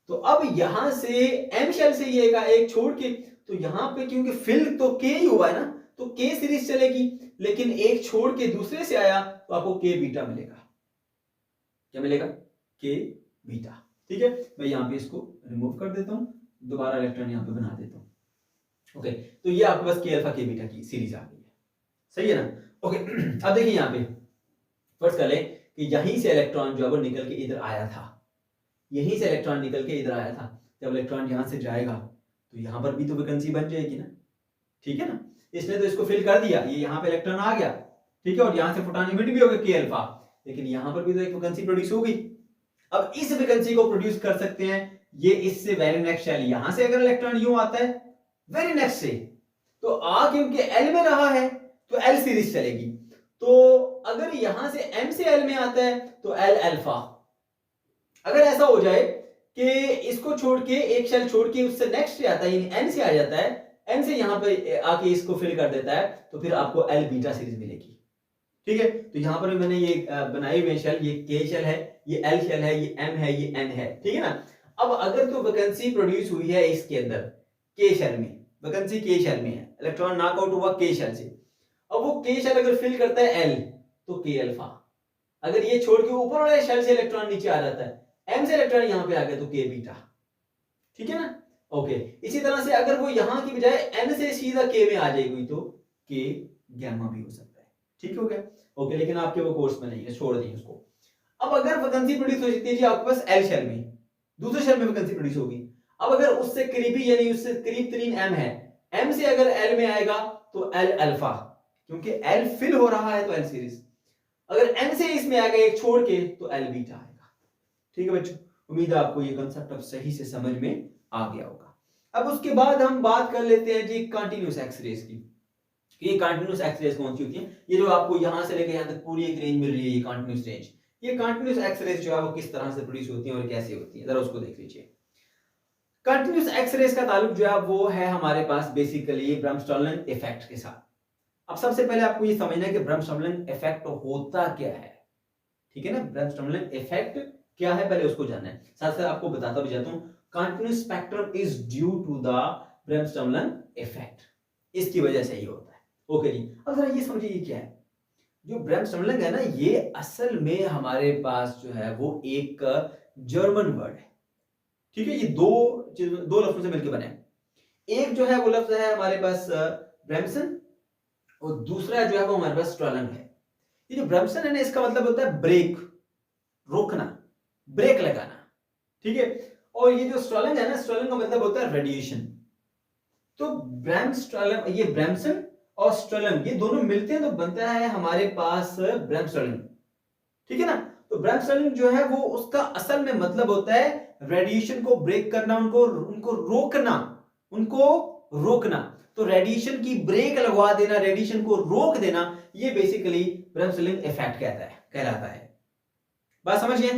तो अब यहां से एम शेल से ये एक छोड़ के, तो यहां पे क्योंकि फिल तो के ही हुआ है ना, तो के सीरीज चलेगी, लेकिन एक छोड़ के दूसरे से आया तो आपको के बीटा मिलेगा। क्या मिलेगा? के बीटा। ठीक है, मैं यहां पे इसको रिमूव कर देता हूं, दोबारा इलेक्ट्रॉन यहां पे बना देता हूं। ओके, तो ये आपके पास के अल्फा के बीटा की सीरीज आ गई है, सही है ना। ओके, अब देखिए यहां पे फर्स्ट कर ले कि यहीं से इलेक्ट्रॉन जो है वो निकल के इधर आया था, यहीं से इलेक्ट्रॉन निकल के इधर आया था। जब इलेक्ट्रॉन यहां से जाएगा तो यहां पर भी तो वैकेंसी बन जाएगी ना, ठीक है ना। इसने तो इसको फिल कर दिया, ये यहां पे इलेक्ट्रॉन आ गया, ठीक है, और यहां से फोटॉन इमिट भी हो गया के अल्फा, लेकिन यहां पर भी तो एक वैकेंसी प्रोड्यूस हो गई। अब इस वैकेंसी को प्रोड्यूस कर सकते हैं ये इससे वेरी नेक्स्ट शेल, यहां से अगर इलेक्ट्रॉन यूं आता है वेरी नेक्स्ट से, तो आ क्योंकि एल में रहा है तो एल सीरीज चलेगी। तो अगर यहां से एम से एल में आता है तो एल अल्फा। अगर ऐसा हो जाए कि इसको छोड़ के, एक शेल छोड़ के उससे नेक्स्ट से आता है, यानी एन से आ जाता है, एन से यहां पे आके इसको फिल कर देता है, तो फिर आपको एल बीटा सीरीज मिलेगी। ठीक है, तो यहां पर मैंने ये बनाई हुई शेल, ये के शेल है, ये एल शेल है, ये एम है, ये एन है, ठीक है ना। अब अगर तो वैकेंसी प्रोड्यूस हुई है इसके अंदर के शेल में, वैकेंसी के शेल में है, इलेक्ट्रॉन नॉकआउट हुआ के शेल से, अब वो के शेल अगर फिल करता है एल तो के अल्फा। अगर ये छोड़ के ऊपर वाले शेल से इलेक्ट्रॉन नीचे आ जाता है, एम से इलेक्ट्रॉन यहां पे आ गया तो के बीटा, ठीक है ना। ओके, इसी तरह से अगर वो यहाँ की बजाय n से सीधा k में आ जाएगी तो k गैमा भी हो सकता है। ठीक हो गया? ओके, लेकिन आपके वो कोर्स में नहीं है, छोड़ दिए उसको। अब अगर वैकेंसी प्रोड्यूस हो सकती है जी आपके पास L शेल में, दूसरे शेल में वैकेंसी प्रोड्यूस होगी। अब अगर उससे करीबी यानी उससे करीब तरीन M है, M से अगर L में आएगा तो L अल्फा, क्योंकि L फिल हो रहा है तो L सीरीज। अगर N से इसमें आएगा एक छोड़ के तो L बीटा आएगा। ठीक है बच्चों, उम्मीद है आपको ये कंसेप्ट अब सही से समझ में आ गया होगा। अब उसके बाद हम बात कर लेते हैं जी कंटिन्यूस एक्स-रेज की। ये कंटिन्यूस एक्स-रेज कौन सी होती है? ये जो आपको यहां से लेकर यहां तक पूरी एक रेंज मिल रही है, ये कंटिन्यूस रेंज। ये कंटिन्यूस एक्स-रेज जो है वो किस तरह से प्रोड्यूस होती है और कैसे होती है, जरा उसको देख लीजिए। कंटिन्यूस एक्स-रेज का ताल्लुक जो है वो है हमारे पास बेसिकली ब्रह्मस्टोलन इफेक्ट के साथ। अब सबसे पहले आपको ये समझना है कि ब्रह्मस्टोलन इफेक्ट होता क्या है। ठीक है ना, ब्रह्मस्टोलन इफेक्ट क्या है पहले उसको जानना है। साथ साथ आपको बताता भी जाता हूं, continuous spectrum is due to the bremsstrahlung effect, इसकी वजह से ही होता है। ओके जी, अब जरा ये समझिए ये क्या है। जो ब्रह्मस्टोलन है ना, ये असल में हमारे पास जो है वो एक जर्मन वर्ड है। ठीक है, ये दो लफ्जों से मिलकर बने हैं। एक जो है वो लफ्ज है हमारे पास ब्रह्मसन, और दूसरा जो है वो हमारे पास स्ट्रोलन है। ये जो ब्रह्मसन है ना, इसका मतलब होता है ब्रेक, रोकना, ब्रेक लगाना। ठीक है, और ये जो स्ट्रोलन है ना, स्ट्रोलन का मतलब होता है रेडिएशन। तो ब्रह्मस्टोलन, ये ब्रह्मसन और स्ट्रोलन ये दोनों मिलते हैं तो बनता है हमारे पास ब्रह्मस्टोलन। ठीक है ना, तो ब्रह्मस्टोलन जो है वो उसका असल में मतलब होता है रेडिएशन को ब्रेक करना, उनको रोकना। तो रेडिएशन की ब्रेक लगवा देना, रेडिएशन को रोक देना, ये बेसिकली ब्रह्मस्टोलन इफेक्ट कहलाता है। बात समझिए,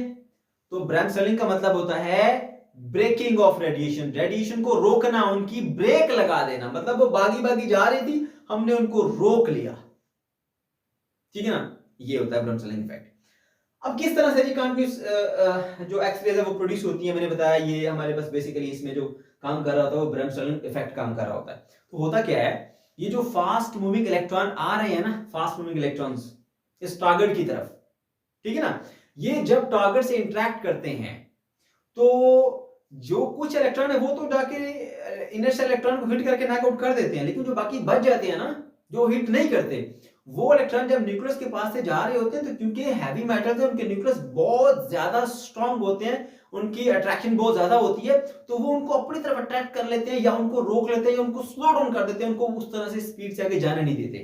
तो ब्रह्मस्टोलन का मतलब होता है ब्रेकिंग ऑफ रेडिएशन, रेडिएशन को रोकना, उनकी ब्रेक लगा देना। मतलब वो भागी भागी जा रही थी, हमने उनको रोक लिया। ठीक है ना, ये होता है ब्रह्मस्टोलन इफेक्ट। अब किस तरह से जी कंटिन्यूस जो एक्स-रेज है वो प्रोड्यूस होती है, मैंने बताया ये हमारे पास बेसिकली इसमें जो काम कर रहा होता है वो ब्रह्मस्टोलन इफेक्ट काम कर रहा होता है। तो होता क्या है, ये जो फास्ट मूविंग इलेक्ट्रॉन आ रहे हैं ना, फास्ट मूविंग इलेक्ट्रॉन्स इस टारगेट की तरफ, ठीक है ना, ये जब टारगेट से इंटरेक्ट करते हैं तो जो कुछ इलेक्ट्रॉन है वो तो जाके इनर इलेक्ट्रॉन को हिट करके नॉकआउट कर देते हैं, लेकिन जो बाकी बच जाते हैं ना, जो हिट नहीं करते, वो इलेक्ट्रॉन जब न्यूक्लियस के पास से जा रहे होते हैं तो क्योंकि हैवी मेटल्स है, उनके न्यूक्लियस बहुत ज्यादा स्ट्रांग होते हैं, उनकी अट्रैक्शन बहुत ज्यादा होती है, तो वो उनको अपनी तरफ अट्रैक्ट कर लेते हैं या उनको रोक लेते हैं या उनको स्लो डाउन कर देते हैं, उनको उस तरह से स्पीड से आगे जाने नहीं देते।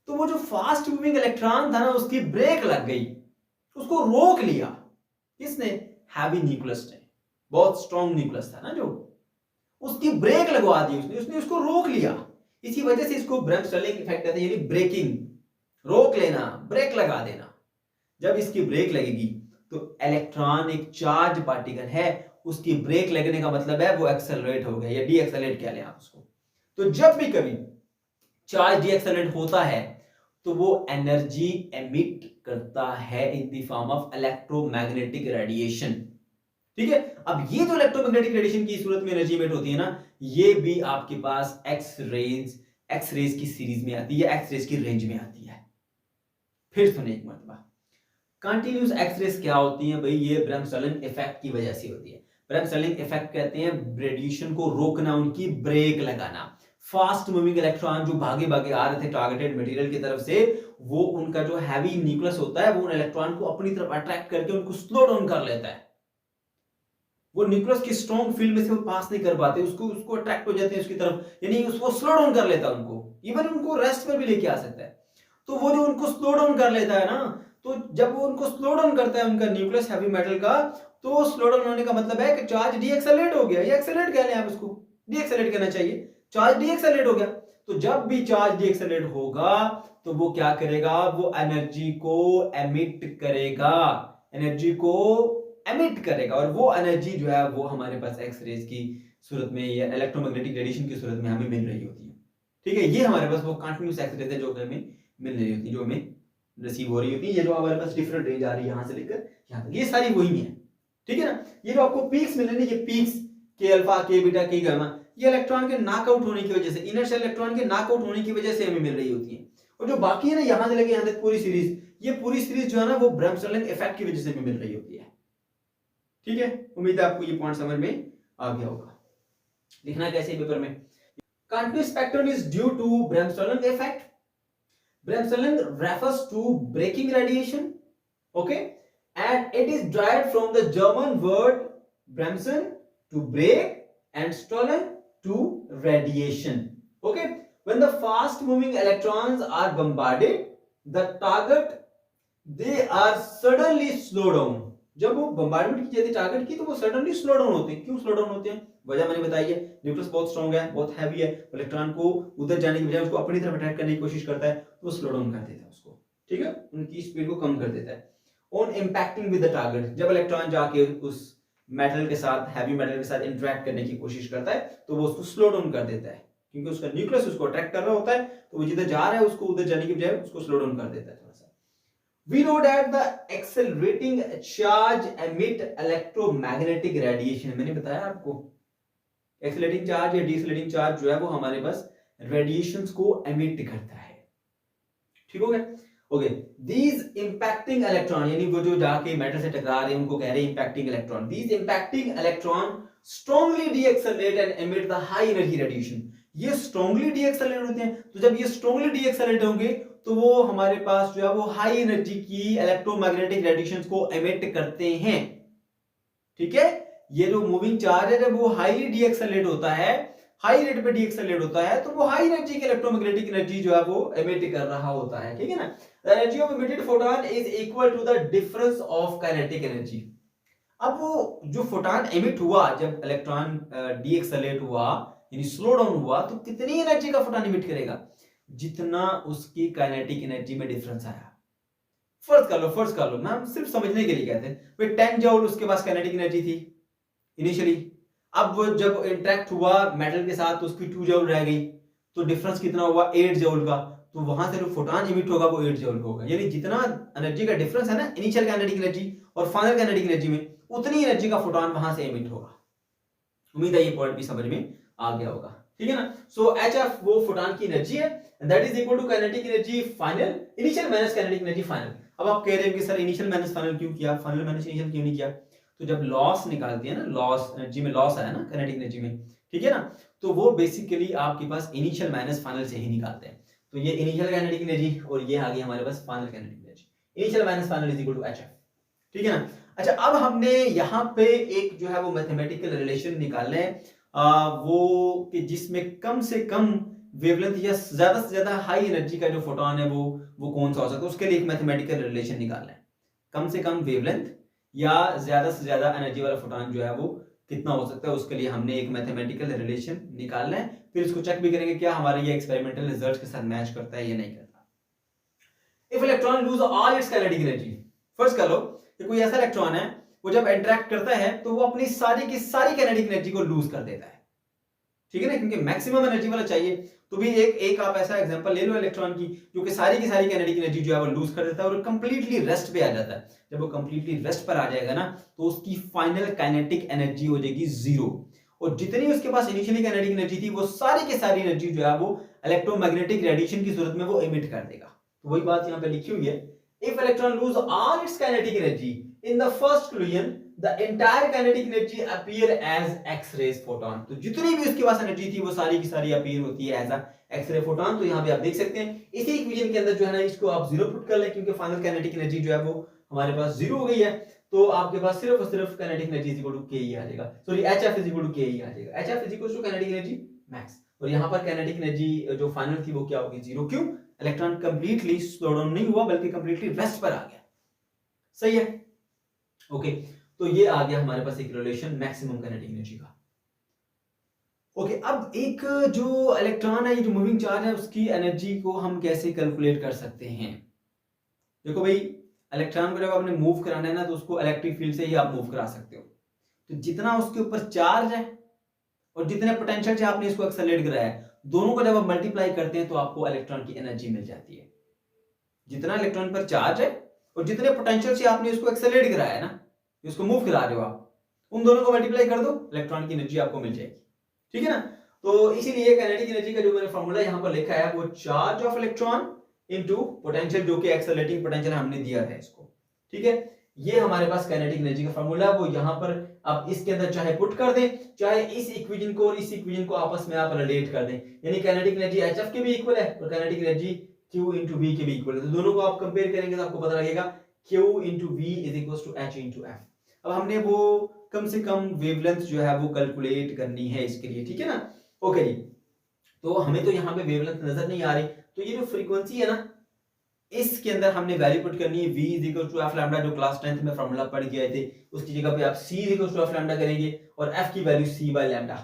तो वो जो फास्ट मूविंग इलेक्ट्रॉन था ना, उसकी ब्रेक लग गई, उसको रोक लिया किसने? हैवी न्यूक्लियस ने, बहुत स्ट्रांग न्यूक्लियस था ना जो, उसकी ब्रेक लगवा दी उसने उसको रोक लिया। इसी वजह से इसको ब्रह्मस्टोलन इफेक्ट कहते हैं, यानी ब्रेकिंग, रोक लेना, ब्रेक लगा देना। जब इसकी ब्रेक लगेगी तो इलेक्ट्रॉन एक चार्ज पार्टिकल है, उसकी ब्रेक लगने का मतलब है वो एक्सेलरेट हो गया या डी एक्सेलरेट कह लें आप उसको। तो जब भी कभी चार्ज डी एक्सेलरेट होता है तो वो एनर्जी एमिट करता है in the form of electromagnetic radiation. ठीक है, अब ये जो इलेक्ट्रोमैग्नेटिक रेडिएशन की सूरत में एनर्जी एमिट होती है ना, ये भी आपके पास एक्स-रेज की सीरीज में आती है, एक्स-रेज की रेंज में आती है। फिर सुनिए एक मरतबा, कंटिन्यूस एक्स-रेज क्या होती है भाई? ये ब्रह्मस्टोलन इफेक्ट की वजह से होती है। ब्रह्मस्टोलन इफेक्ट कहते हैं रेडिएशन को रोकना, उनकी ब्रेक लगाना। फास्ट मूविंग इलेक्ट्रॉन जो भागे भागे आ रहे थे टारगेटेड मटेरियल की तरफ से, वो उनका जो हैवी न्यूक्लियस होता है वो उन इलेक्ट्रॉन को अपनी तरफ अट्रैक्ट करके उनको स्लो डाउन कर लेता है। वो न्यूक्लियस की स्ट्रॉन्ग फील्ड में से वो पास नहीं कर पाते, उसको अट्रैक्ट हो जाते हैं उसकी तरफ, यानी उसको स्लो डाउन कर लेता है उनको, इवन उनको रेस्ट पर भी लेके आ सकता है। तो वो जो उनको स्लो डाउन कर लेता है ना, तो जब वो उनको स्लो डाउन करता है उनका न्यूक्लियस हैवी मेटल का, तो स्लो डाउन होने का मतलब है कि चार्ज डी एक्सेलरेट हो गया, या एक्सेलरेट कह लें आप इसको, डी एक्सेलरेट कहना चाहिए, चार्ज डी एक्सेलरेट हो गया। तो जब भी चार्ज डी एक्सेलरेट होगा तो वो क्या करेगा? वो एनर्जी को एमिट करेगा, एनर्जी को एमिट करेगा, और वो एनर्जी जो है वो हमारे पास एक्स-रेज की सूरत में या इलेक्ट्रोमैग्नेटिक रेडिएशन की सूरत में हमें मिल रही होती है। ठीक है, ये हमारे पास वो कंटिन्यूस एक्स-रेज है जो हमें मिल रही होती है, जो हमें रिसीव हो रही होती है। ये जो हमारे पास डिफरेंट रेंज आ रही है यहां से लेकर यहां तक, ये सारी वही है। ठीक है ना, ये जो आपको पीक्स मिल रही है, ये peaks K alpha, K beta, K gamma, ये इलेक्ट्रॉन के नॉकआउट होने की वजह से, इनर शेल इलेक्ट्रॉन के नॉकआउट होने की वजह से हमें मिल रही होती है। और जो बाकी है ना, यहां से लेकर यहां तक पूरी सीरीज, ये पूरी सीरीज जो है ना वो ब्रह्मस्टोलन इफेक्ट की वजह से भी मिल रही होती है। ठीक है, उम्मीद है आपको ये पॉइंट समझ में आ गया होगा। लिखना कैसे पेपर में, continuous spectrum is due to bremsstrahlung effect. Bremsstrahlung refers to braking radiation, okay, and it is derived from the German word bremsen to brake and Strahlen to radiation. Okay, when the fast moving electrons are bombarded, the target, they are suddenly slow down. जब वो बम्बार्डमेंट की जाती टारगेट की तो वो सडनली स्लो डाउन होते हैं. क्यों स्लो डाउन होते हैं? वजह मैंने बताई है, न्यूक्लियस बहुत स्ट्रांग है, बहुत हैवी है, इलेक्ट्रॉन को उधर जाने की बजाय उसको अपनी तरफ अट्रैक्ट करने की कोशिश करता है, तो वो स्लो डाउन कर देता है उसको. ठीक है, उनकी स्पीड को कम कर देता है. On impacting with the target, जब इलेक्ट्रॉन जाके उस मेटल के साथ, हैवी मेटल के साथ इंटरेक्ट करने की कोशिश करता है, तो वो उसको स्लो डाउन कर देता है, क्योंकि उसका न्यूक्लियस उसको अट्रैक्ट कर रहा होता है, तो वो जिधर जा रहा है उसको उधर जाने की बजाय उसको स्लो डाउन कर देता है थोड़ा सा. We know that the accelerating charge emit electromagnetic radiation. मैंने बताया आपको, एक्सेलरेटिंग चार्ज या डिसेलरेटिंग चार्ज जो है वो हमारे पास रेडिएशंस को एमिट करता है. ठीक हो गया? ओके, these impacting electron, यानी वो जो जाके मेटल से टकरा रहे हैं उनको कह रहे हैं impacting electron. These impacting electron strongly deaccelerate and emit the high energy radiation. ये strongly deaccelerate होते हैं, तो जब ये strongly deaccelerate होंगे तो वो हमारे पास जो है वो हाई एनर्जी की इलेक्ट्रोमैग्नेटिक रेडिएशंस को एमिट करते हैं. ठीक है, ये जो मूविंग चार्ज है जब वो हाईली डीएक्सेलरेट होता है, हाई रेट पे डीएक्सेलरेट होता है, तो वो हाई एनर्जी की इलेक्ट्रोमैग्नेटिक एनर्जी जो है वो एमिट कर रहा होता है. ठीक है ना? The energy of emitted photon is equal to the difference of kinetic energy. अब वो जो फोटोन एमिट हुआ, जब इलेक्ट्रॉन डीएक्सेलरेट हुआ यानी स्लो डाउन हुआ, तो कितनी एनर्जी का फोटोन एमिट करेगा? जितना उसकी काइनेटिक एनर्जी में डिफरेंस आया. फर्ज कर लो, मैं सिर्फ समझने के लिए कहते हैं भाई 10 जूल उसके पास काइनेटिक एनर्जी थी इनिशियली. अब वो जब इंटरेक्ट हुआ मेटल के साथ तो उसकी 2 जूल रह गई, तो डिफरेंस कितना हुआ? 8 जूल का. तो वहां से जो फोटोन एमिट होगा वो 8 जूल का होगा. यानी जितना एनर्जी का डिफरेंस है ना इनिशियल काइनेटिक एनर्जी और फाइनल काइनेटिक एनर्जी में, उतनी एनर्जी का फोटोन वहां से एमिट होगा. उम्मीद है ये पॉइंट भी समझ में आ गया होगा. ठीक है ना? सो HF वो फोटोन की एनर्जी है, that is equal to kinetic energy final initial minus kinetic energy final. अब आप कह रहे हैं कि सर इनिशियल माइनस फाइनल क्यों किया, फाइनल माइनस इनिशियल क्यों नहीं किया? तो जब लॉस निकालते हैं ना, लॉस एनर्जी में लॉस आया ना काइनेटिक एनर्जी में, ठीक है ना, तो वो बेसिकली आपके पास इनिशियल माइनस फाइनल से ही निकालते हैं. तो ये इनिशियल काइनेटिक एनर्जी और ये आ गई हमारे पास final kinetic energy. Initial minus final is equal to HF. ठीक है ना? अच्छा, अब हमने यहाँ पे एक जो है वो मैथमेटिकल रिलेशन निकालना है, वो कि जिसमें कम से कम वेवलेंथ या ज्यादा से ज्यादा हाई एनर्जी का जो फोटोन है वो कौन सा हो सकता है. उसके लिए एक मैथमेटिकल रिलेशन निकालना है. कम से कम वेवलेंथ या ज्यादा से ज्यादा एनर्जी वाला फोटोन जो है वो कितना हो सकता है, उसके लिए हमने एक मैथमेटिकल रिलेशन निकालना है. फिर इसको चेक भी करेंगे क्या हमारे ये एक्सपेरिमेंटल रिजल्ट्स के साथ मैच करता है या नहीं करता. If electron lose all it's kinetic energy, first कर लो कि कोई ऐसा इलेक्ट्रॉन है वो जब इंटरेक्ट करता है तो वो अपनी सारी की सारी काइनेटिक एनर्जी को लूज कर देता है. ठीक है ना? क्योंकि मैक्सिमम एनर्जी वाला चाहिए. तो भी एक आप ऐसा एग्जांपल ले लो इलेक्ट्रॉन की जो कि सारी की सारी काइनेटिक एनर्जी जो है वो लूज कर देता है और कंप्लीटली रेस्ट पे आ जाता है. जब वो कंप्लीटली रेस्ट पर आ जाएगा ना तो उसकी फाइनल काइनेटिक एनर्जी हो जाएगी 0, और जितनी उसके पास इनिशियली काइनेटिक एनर्जी थी वो सारी की सारी एनर्जी जो है वो इलेक्ट्रोमैग्नेटिक रेडिएशन की सूरत में वो एमिट कर देगा. तो वही बात यहाँ पे लिखी हुई है, if electron lose all it's kinetic energy in the first collision the entire kinetic energy appear as x-rays photon. तो जितनी भी उसके पास एनर्जी थी वो सारी की सारी अपीयर होती है एज अ एक्स-रे फोटोन. तो यहाँ पे आप देख सकते हैं इसी इक्वेशन के अंदर जो है ना इसको आप 0 पुट कर लें, क्योंकि फाइनल काइनेटिक एनर्जी जो है वो हमारे पास 0 हो गई है. तो आपके पास सिर्फ और सिर्फ kinetic energy equal to K आ जाएगा, sorry HF is equal to K आ जाएगा. HF is equal to kinetic energy max, और यहाँ पर काइनेटिक एनर्जी जो फाइनल थी वो क्या होगी? 0. क्यों? इलेक्ट्रॉन कंप्लीटली स्लो डाउन नहीं हुआ बल्कि कंप्लीटली रेस्ट पर आ गया. सही है? ओके, तो ये आ गया हमारे पास एक रिलेशन मैक्सिमम काइनेटिक एनर्जी का. ओके, अब एक जो इलेक्ट्रॉन है, ये जो मूविंग चार्ज है, उसकी एनर्जी को हम कैसे कैलकुलेट कर सकते हैं? देखो भाई, इलेक्ट्रॉन को जब आपने मूव कराना है ना तो उसको इलेक्ट्रिक फील्ड से ही आप मूव करा सकते हो. तो जितना उसके ऊपर चार्ज है और जितने पोटेंशियल से आपने इसको एक्सेलरेट कराया है, दोनों को जब आप मल्टीप्लाई करते हैं तो आपको इलेक्ट्रॉन की एनर्जी मिल जाती है. जितना इलेक्ट्रॉन पर चार्ज है और जितने पोटेंशियल से आपने इसको एक्सेलरेट कराया है ना, इसको मूव करा रहे हो आप, उन दोनों को मल्टीप्लाई कर दो, इलेक्ट्रॉन की एनर्जी आपको मिल जाएगी. ठीक है ना? तो इसीलिए काइनेटिक एनर्जी का जो मैंने फार्मूला यहां पर लिखा है वो charge of electron into potential, जो कि एक्सेलरेटिंग पोटेंशियल हमने दिया है इसको. ठीक है, ये हमारे पास काइनेटिक एनर्जी का फार्मूला, वो यहां पर आप इसके अंदर चाहे पुट कर दें, चाहे इस इक्वेशन को और इस इक्वेशन को आपस में आप रिलेट कर दें, यानी काइनेटिक एनर्जी HF के भी इक्वल है और kinetic energy Q into V के भी इक्वल है। तो दोनों को आप कंपेयर करेंगे तो आपको पता लगेगा Q into V is equals to H into F। अब हमने वो कम से कम वेवलेंथ जो है वो कैलकुलेट करनी है इसके लिए, ठीक है ना। ओके जी, तो हमें तो यहाँ पे वेवलेंथ नजर नहीं आ रही, तो ये जो फ्रीक्वेंसी है ना इसके अंदर हमने वैल्यू पुट करनी है v is equal to f lambda, जो क्लास 10th में फॉर्मूला पढ़ के आए थे, उसकी जगह पे आप c is equal to f lambda करेंगे और f की वैल्यू c बाय लैम्डा,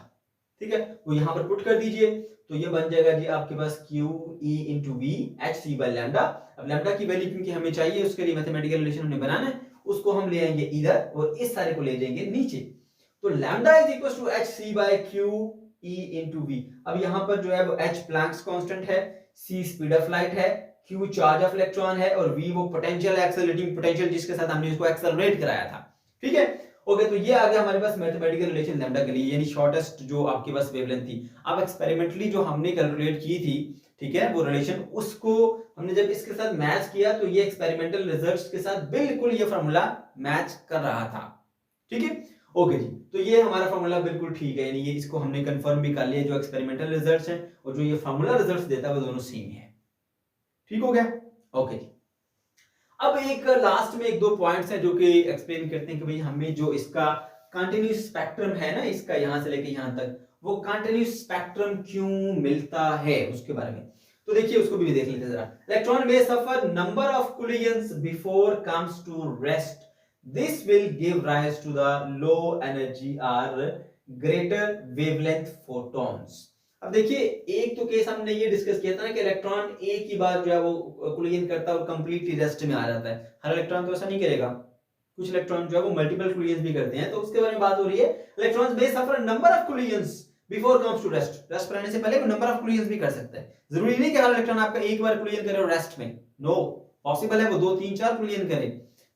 ठीक है, वो यहाँ पर पुट कर दीजिए। तो ये बन जाएगा जी आपके पास q e into v h c by lambda. अब लैम्डा की वैल्यू क्योंकि हमें चाहिए, उसके लिए मैथमेटिकल रिलेशन हमने बनाना है, उसको हम ले आएंगे इधर और इस सारे को ले जाएंगे नीचे। तो lambda is equal to h c by q e into v। अब यहाँ पर जो है वो h प्लैंक्स कांस्टेंट है, c स्पीड ऑफ लाइट है, Q चार्ज ऑफ इलेक्ट्रॉन है और V वो पोटेंशियल एक्सेलरेटिंग पोटेंशियल जिसके साथ हमने इसको एक्सेलरेट कराया था, ठीक है। ओके, तो ये आ गया हमारे पास मैथमेटिकल रिलेशन लैम्डा के लिए, यानी शॉर्टेस्ट जो आपके पास वेवलेंथ थी। अब एक्सपेरिमेंटली जो हमने कैलकुलेट की थी, ठीक है, वो रिलेशन, उसको हमने जब इसके साथ मैच किया तो ये एक्सपेरिमेंटल रिजल्ट्स के साथ बिल्कुल ये फार्मूला मैच कर रहा था, ठीक है। ओके जी, तो ये हमारा फार्मूला बिल्कुल ठीक है, यानी ये इसको हमने कंफर्म भी कर लिया, जो एक्सपेरिमेंटल रिजल्ट्स हैं और जो ये फार्मूला रिजल्ट्स देता है वो दोनों सेम है, ठीक हो गया। ओके जी, अब एक लास्ट में एक दो पॉइंट्स हैं जो कि एक्सप्लेन करते हैं कि भाई हमें जो इसका कंटिन्यूस स्पेक्ट्रम है ना, इसका यहां से लेके यहां तक, वो कंटिन्यूस स्पेक्ट्रम क्यों मिलता है उसके बारे में। तो देखिए उसको भी देख लेते हैं जरा। Electron may suffer number of collisions before comes to rest. This will give rise to the low energy or greater wavelength photons. अब देखिए एक तो केस हमने ये डिस्कस किया था ना कि इलेक्ट्रॉन एक ही बार जो है वो कोलिजन करता है और कंप्लीटली रेस्ट में आ जाता है। हर इलेक्ट्रॉन तो ऐसा नहीं करेगा, कुछ इलेक्ट्रॉन जो है वो मल्टीपल कोलिजन भी करते हैं, तो उसके बारे में बात हो रही है। Electrons may suffer number of collisions before comes to rest. Rest पर आने से पहले वो नंबर ऑफ कोलिजन भी कर सकता है। जरूरी नहीं कि हर इलेक्ट्रॉन आपका एक बार कोलिजन करे और रेस्ट में, नो, पॉसिबल है वो 2 3 4 कोलिजन करे,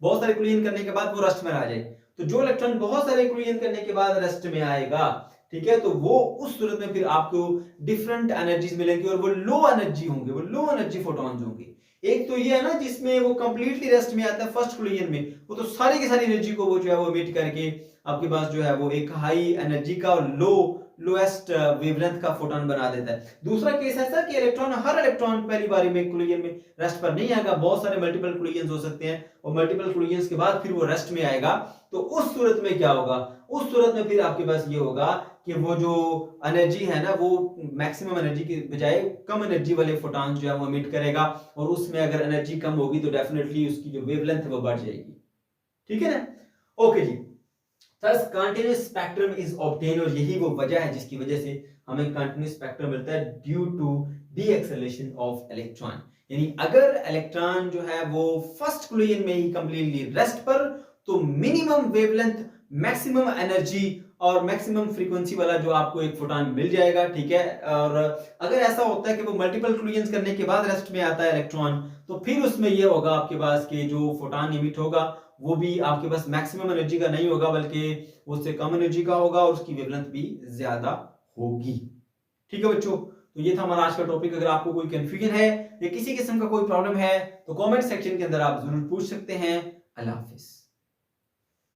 बहुत सारे कोलिजन करने के बाद वो रेस्ट में आ जाए। तो जो इलेक्ट्रॉन बहुत सारे कोलिजन करने के बाद रेस्ट में आएगा, ठीक है, तो वो उस सूरत में फिर आपको डिफरेंट एनर्जीज मिलेंगी और वो लो एनर्जी होंगे, वो लो एनर्जी फोटॉन्स होंगे। एक तो ये है ना जिसमें वो कंप्लीटली रेस्ट में आता है फर्स्ट कोलिजन में, वो तो सारी की सारी एनर्जी को वो जो है वो एमिट करके आपके पास जो है वो एक हाई एनर्जी का और लोएस्ट वेवलेंथ का फोटॉन बना देता है। दूसरा केस ऐसा कि हर इलेक्ट्रॉन पहली बारी में कोलिजन में रेस्ट पर नहीं आएगा, बहुत सारे मल्टीपल कोलिजन हो सकते हैं और मल्टीपल कोलिजन के बाद फिर वो रेस्ट में आएगा। तो उस सूरत में क्या होगा, उस सूरत में फिर आपके पास ये होगा कि वो जो एनर्जी है ना वो मैक्सिमम एनर्जी के बजाय कम एनर्जी वाले फोटॉन्स जो है वो एमिट करेगा और उसमें अगर एनर्जी कम होगी तो डेफिनेटली उसकी जो वेवलेंथ है वो बढ़ जाएगी, ठीक है ना। Okay ji, thus continuous spectrum is obtained और यही वो वजह है जिसकी वजह से हमें continuous spectrum मिलता है due to de-acceleration of electron। यानी अगर इलेक्ट्रॉन जो है वो फर्स्ट कोलिजन में ही कंप्लीटली रेस्ट पर, तो मिनिमम वेवलेंथ, मैक्सिमम एनर्जी और मैक्सिमम फ्रीक्वेंसी वाला जो आपको एक फोटॉन मिल जाएगा, ठीक है। और अगर ऐसा होता है कि वो मल्टीपल कोलिजन करने के बाद रेस्ट में आता है इलेक्ट्रॉन, तो फिर उसमें ये होगा आपके पास कि जो फोटॉन इमिट होगा वो भी आपके पास मैक्सिमम एनर्जी का नहीं होगा बल्कि उससे कम एनर्जी का होगा और उसकी वेवलेंथ भी ज्यादा होगी, ठीक है बच्चों। तो ये था हमारा आज का टॉपिक। अगर आपको कोई कंफ्यूजन है या किसी किस्म का कोई प्रॉब्लम है तो कमेंट सेक्शन के अंदर आप जरूर पूछ सकते हैं। अल्लाह हाफिज।